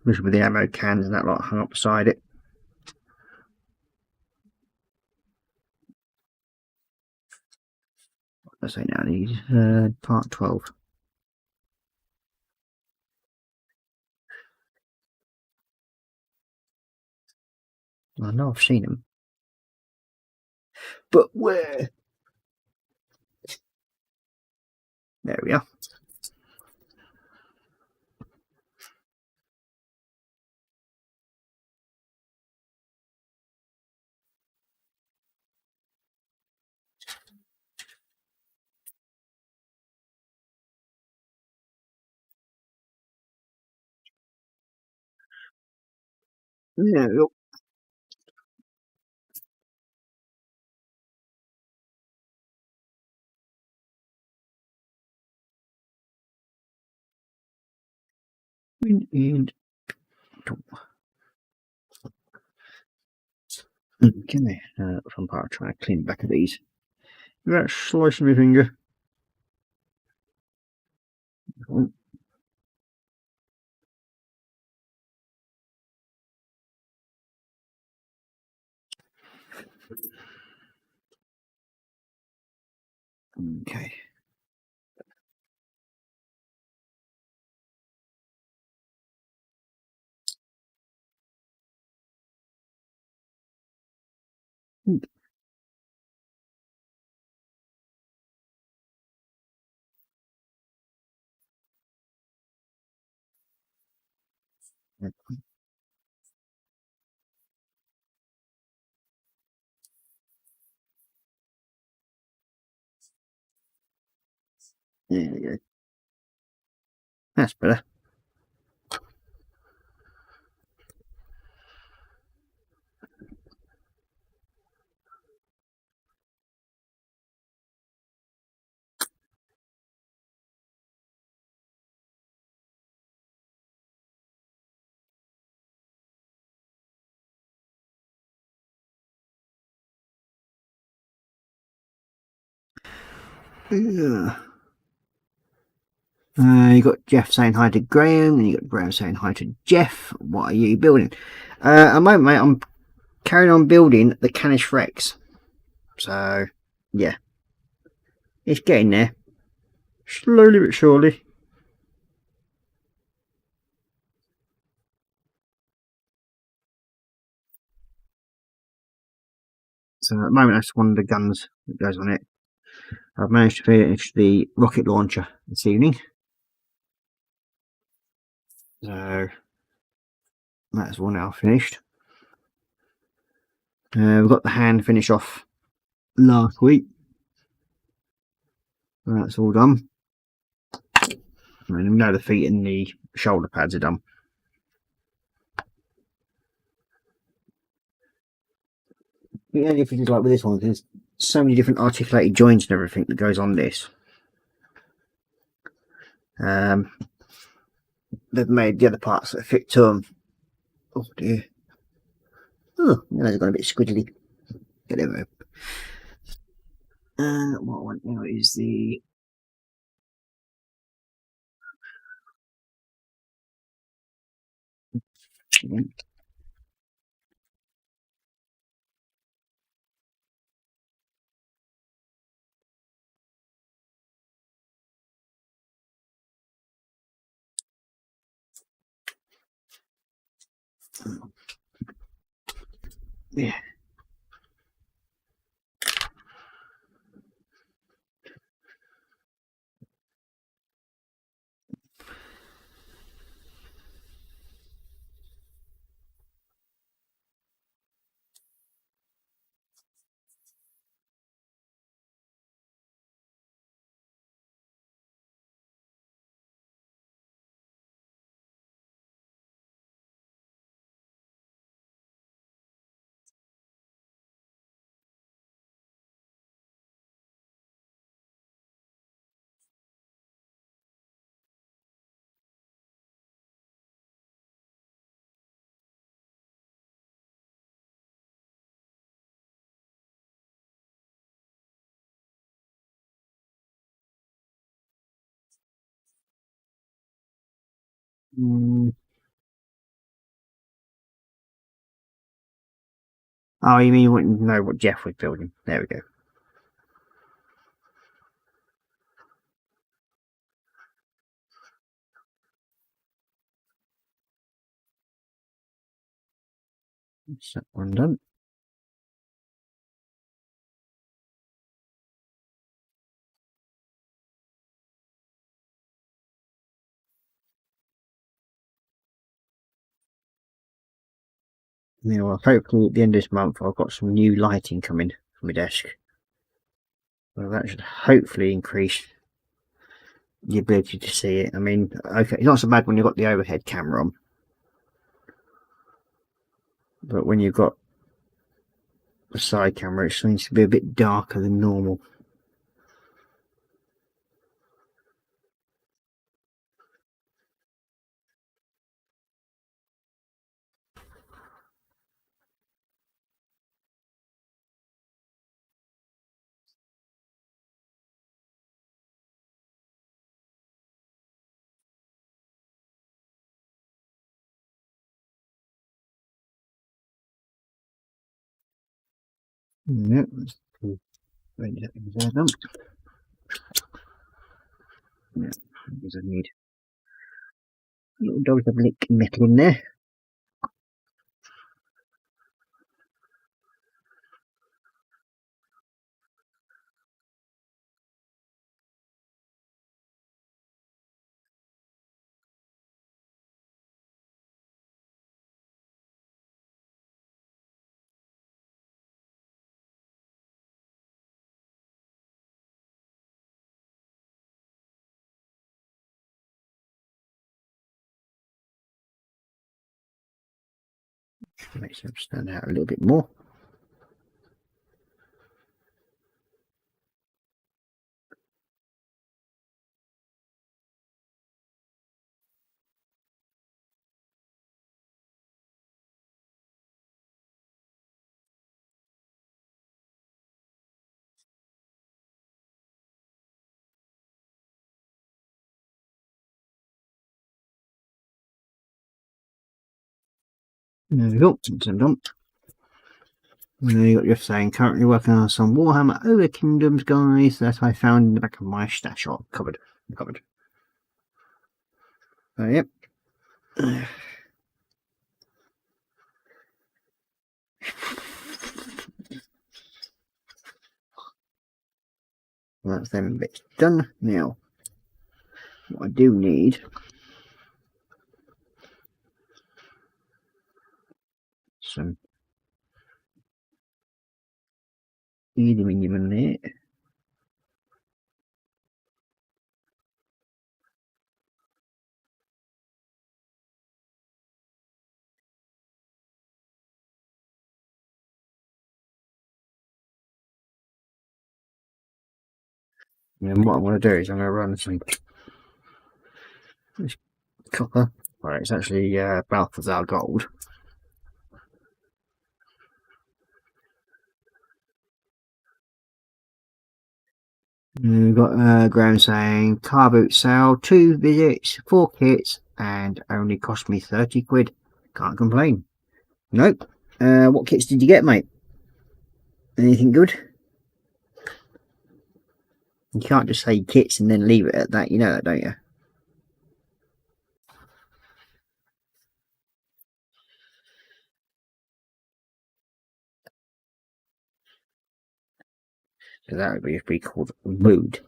This with the ammo cans and that lot hung up beside it. What did I say now? These part 12. I know I've seen them, but where? There we are. Yeah, look. and okay, if I'm trying to clean the back of these without slicing my finger. Oh. Okay. There we go. That's better. Yeah. You got Jeff saying hi to Graham, and you got Graham saying hi to Jeff. What are you building? At the moment, mate, I'm carrying on building the Canis Rex. So, yeah. It's getting there. Slowly but surely. So, at the moment, that's one of the guns that goes on it. I've managed to finish the rocket launcher this evening. So, that's one now finished. We've got the hand finish off last week. That's all done. And now the feet and the shoulder pads are done. The only thing is like with this one, there's so many different articulated joints and everything that goes on this. They've made the other parts that fit to them. Oh dear. Oh, they've got a bit squiddly. Get over. What I want now is the yeah. Oh, you mean you wouldn't know what Jeff was building? There we go. That's that one done. Yeah, well, hopefully at the end of this month I've got some new lighting coming for my desk. Well, that should hopefully increase the ability to see it. I mean, okay, it's not so bad when you've got the overhead camera on, but when you've got the side camera, it seems to be a bit darker than normal. Yeah, that's cool. There, done. Yeah, because I need a little dose of lick metal in there. Makes them stand out a little bit more. There we go. It's done. And then you got your saying, currently working on some Warhammer Over Kingdoms, guys, that I found in the back of my stash. Oh, covered. So, yep. Well, that's them bits done. Now, what I do need some aluminium in there. And what I'm going to do is I'm going to run some copper. Right, it's actually Balthazar gold. And we've got Graham saying car boot sale, 2 visits, 4 kits, and only cost me 30 quid. Can't complain. Nope. What kits did you get, mate? Anything good? You can't just say kits and then leave it at that, you know that, don't you? So that would be called rude.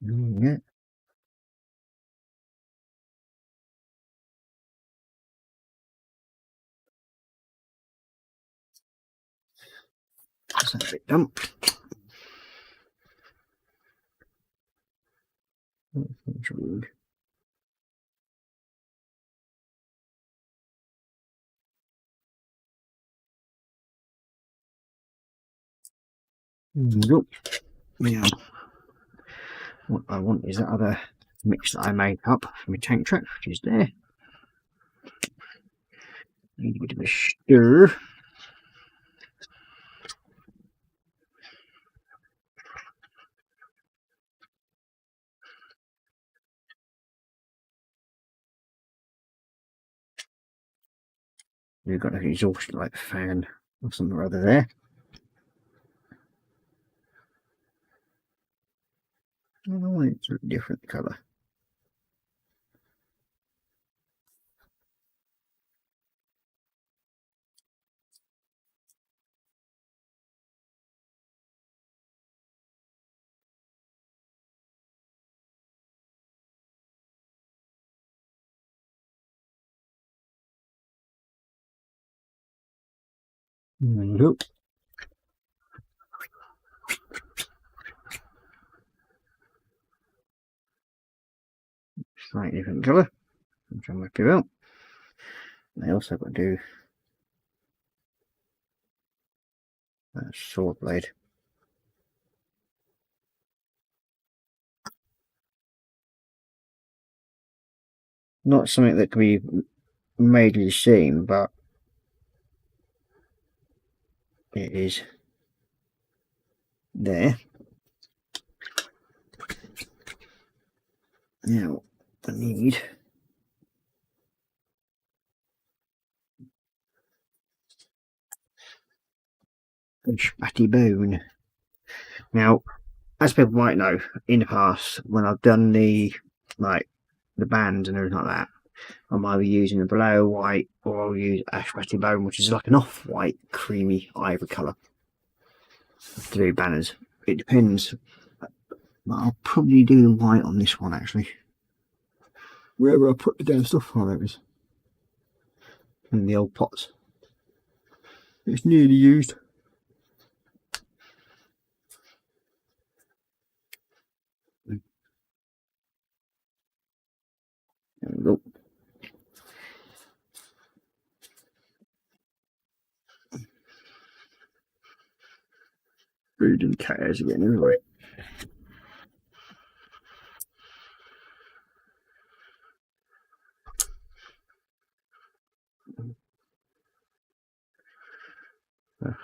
Yeah. That's a bit done. That's rude. Nope. Yeah. What I want is that other mix that I made up for my tank track, which is there. Need a bit of a stir. We've got an exhaust light fan or something or other there. Oh, it's a different colour. Nope. Slightly different colour, which I'm happy about. I also got to do a sword blade. not something that can be majorly seen, but it is there. Now I need a spatty bone. Now, as people might know, in the past when I've done the bands and everything like that, I'm either using a below white or I'll use ash spatty bone, which is like an off-white creamy ivory colour to do banners. It depends, but I'll probably do the white on this one actually. Wherever I put the damn stuff on, there is in the old pots. It's nearly used. There we go. Food and cat hairs again, anyway.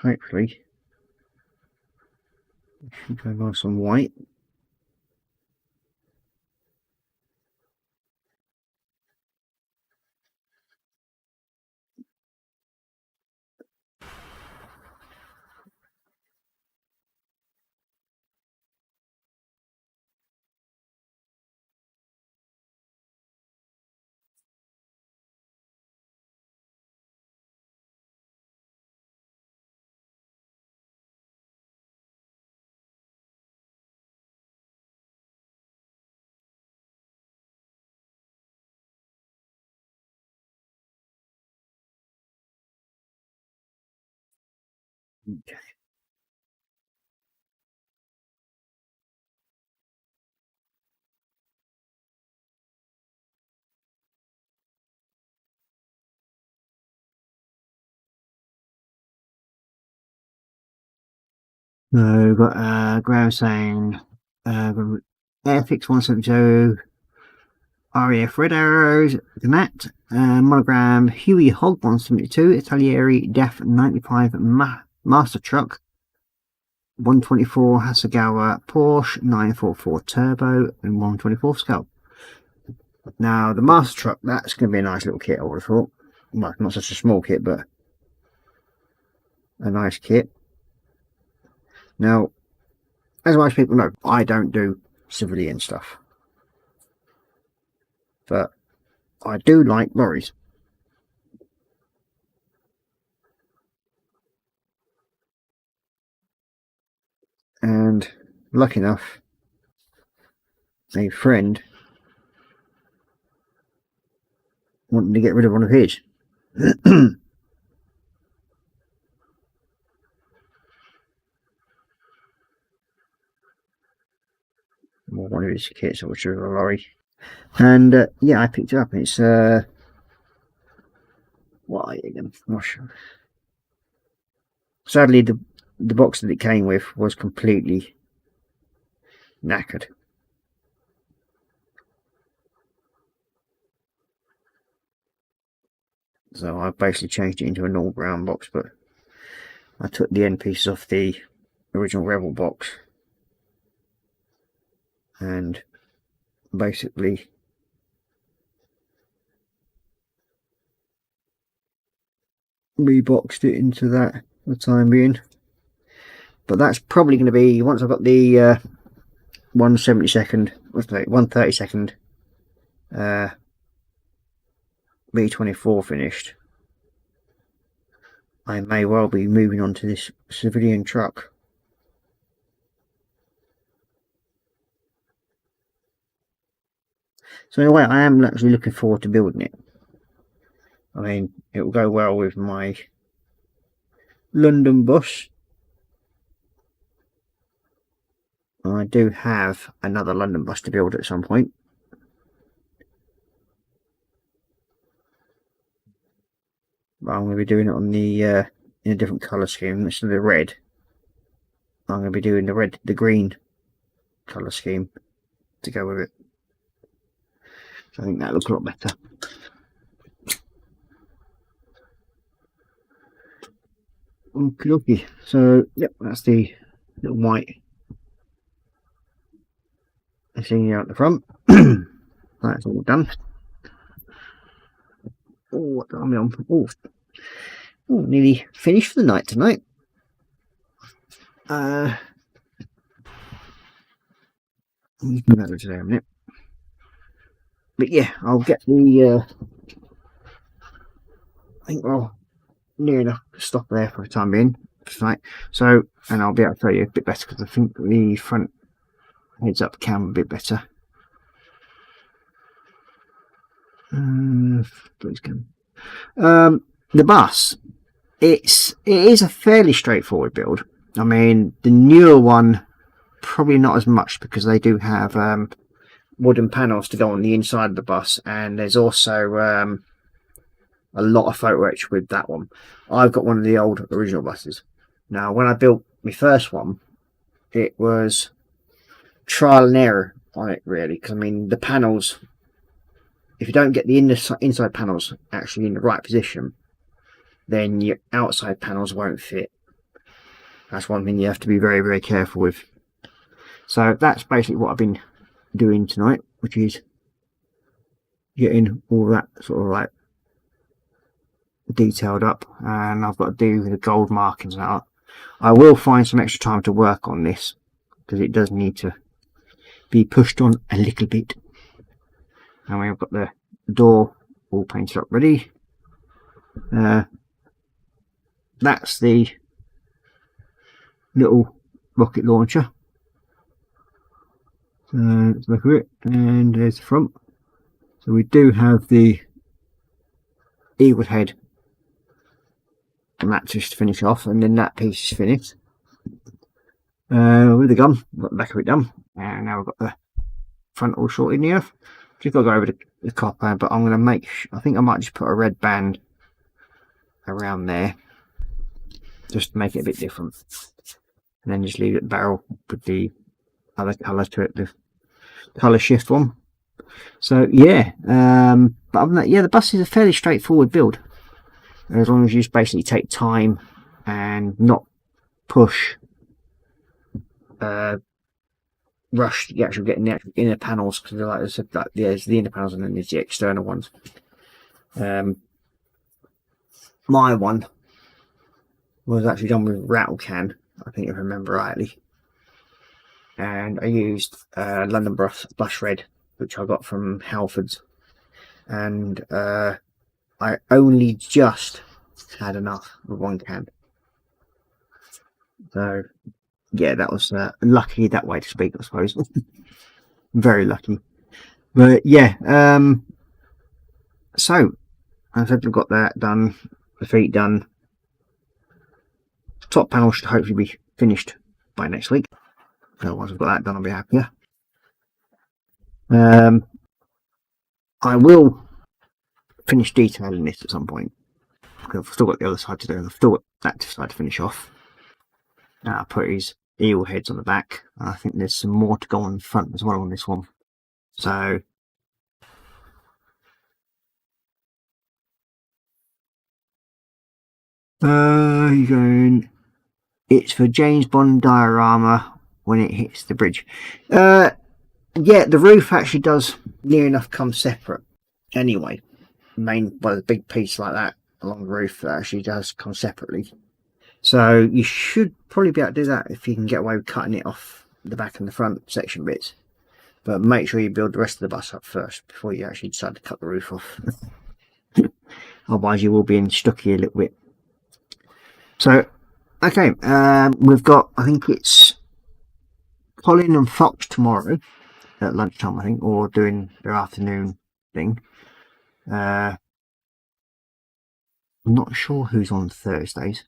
Hopefully, I should go by some white. Okay. So we've got Graham saying Airfix 172, RAF Red Arrows, Gnat, Monogram, Huey Hog 172, Italieri Def 95 Master Truck, 124 Hasegawa Porsche 944 Turbo, and 124 Scale. Now the Master Truck, that's going to be a nice little kit, I would have thought. Well, not such a small kit, but a nice kit. Now, as most people know, I don't do civilian stuff, but I do like lorries. And lucky enough, a friend wanted to get rid of one of his. One of his kits, which is a lorry, and yeah, I picked it up. And it's what are you again? Not sure. Sadly, the box that it came with was completely knackered. So I basically changed it into a normal brown box, but I took the end pieces off the original Rebel box and basically reboxed it into that for the time being. But that's probably going to be, once I've got the 132nd, 132nd B24 finished, I may well be moving on to this civilian truck. So in a way, I am actually looking forward to building it. I mean, it will go well with my London bus. I do have another London bus to build at some point. But I'm going to be doing it on the in a different colour scheme. Instead of the red, I'm going to be doing the green colour scheme to go with it. So I think that looks a lot better. Okay, so yep, that's the little white thing out the front. That's all done. Oh, what am I on? Oh, nearly finished for the night tonight. Today a minute. But yeah, I'll get the. I think we're near enough to stop there for the time being tonight. So, and I'll be able to tell you a bit better because I think the front heads up camera a bit better. Please come. The bus, it is a fairly straightforward build. I mean, the newer one probably not as much because they do have wooden panels to go on the inside of the bus, and there's also a lot of photo etch with that one. I've got one of the old original buses. Now, when I built my first one, it was trial and error on it, really, because I mean the panels, if you don't get the inside panels actually in the right position, then your outside panels won't fit. That's one thing you have to be very, very careful with. So that's basically what I've been doing tonight, which is getting all that sort of like detailed up, and I've got to do the gold markings now. I will find some extra time to work on this because it does need to be pushed on a little bit. And we've got the door all painted up ready. That's the little rocket launcher. Let's look at it, and there's the front. So we do have the eagle head, and that just to finish off, and then that piece is finished. With the gun, got the back of it done, and now we've got the front all sorted in here. Just got to go over the copper, but I'm going to make, I think I might just put a red band around there just to make it a bit different, and then just leave it barrel with the other colour to it, the colour shift one. So yeah, but other than that, yeah, the bus is a fairly straightforward build, as long as you just basically take time and not push rush the actual getting the actual inner panels, because like I said, like there's the inner panels and then there's the external ones. My one was actually done with rattle can, I think if I remember rightly, and I used London Blush Red, which I got from Halfords, and I only just had enough with one can. So yeah, that was lucky that way to speak, I suppose. Very lucky. But yeah, so I said we've got that done, the feet done. Top panel should hopefully be finished by next week. So once I've got that done, I'll be happier. I will finish detailing this at some point, because I've still got the other side to do. I've still got that side to finish off. Now I'll put his eel heads on the back. I think there's some more to go on the front as well on this one. So you're going, it's for James Bond diorama when it hits the bridge. Yeah, the roof actually does near enough come separate anyway. The big piece like that along the roof actually does come separately. So you should probably be able to do that if you can get away with cutting it off the back and the front section bits. But make sure you build the rest of the bus up first before you actually decide to cut the roof off. Otherwise you will be in stucky a little bit. So, okay, we've got, I think it's Colin and Fox tomorrow at lunchtime, I think, or doing their afternoon thing. I'm not sure who's on Thursdays.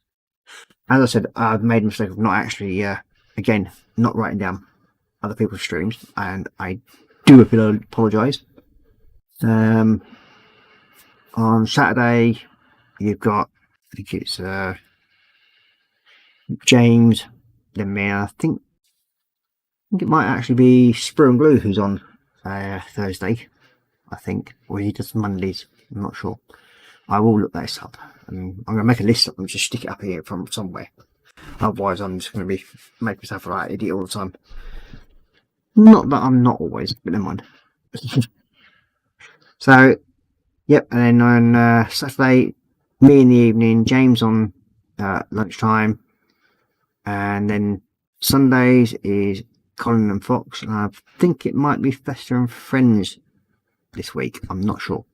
As I said, I've made a mistake of not actually, again, not writing down other people's streams, and I do apologise. On Saturday, you've got, I think it's James, then me, I think it might actually be Sprue and Glue who's on Thursday. I think, or he does Mondays. I'm not sure. I will look this up. I'm going to make a list of them, just stick it up here from somewhere. Otherwise, I'm just going to be making myself a right idiot all the time. Not that I'm not always, but never mind. So, yep, and then on Saturday, me in the evening, James on lunchtime, and then Sundays is Colin and Fox, and I think it might be Fester and Friends this week. I'm not sure.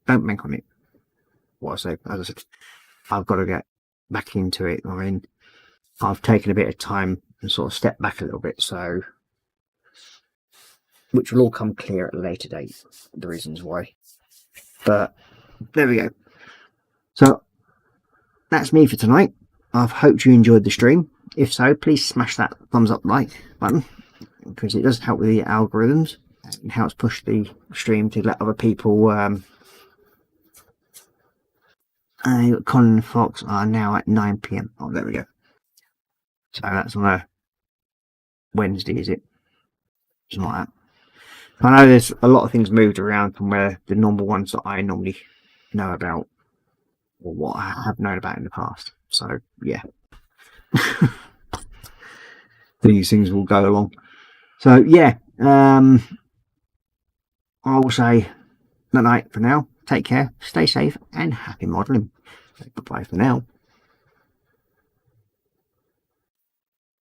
Don't bank on it. What I say, as I said, I've got to get back into it. I mean, I've taken a bit of time and sort of stepped back a little bit, so which will all come clear at a later date, the reasons why. But there we go. So that's me for tonight. I've hoped you enjoyed the stream. If so, please smash that thumbs up like button, because it does help with the algorithms and helps push the stream to let other people. Colin and Fox are now at 9 PM. Oh, there we go. So that's on a Wednesday, is it? Something like that. I know there's a lot of things moved around from where the normal ones that I normally know about, or what I have known about in the past. So yeah, these things will go along. So yeah, I will say night for now. Take care, stay safe, and happy modelling. Bye bye for now.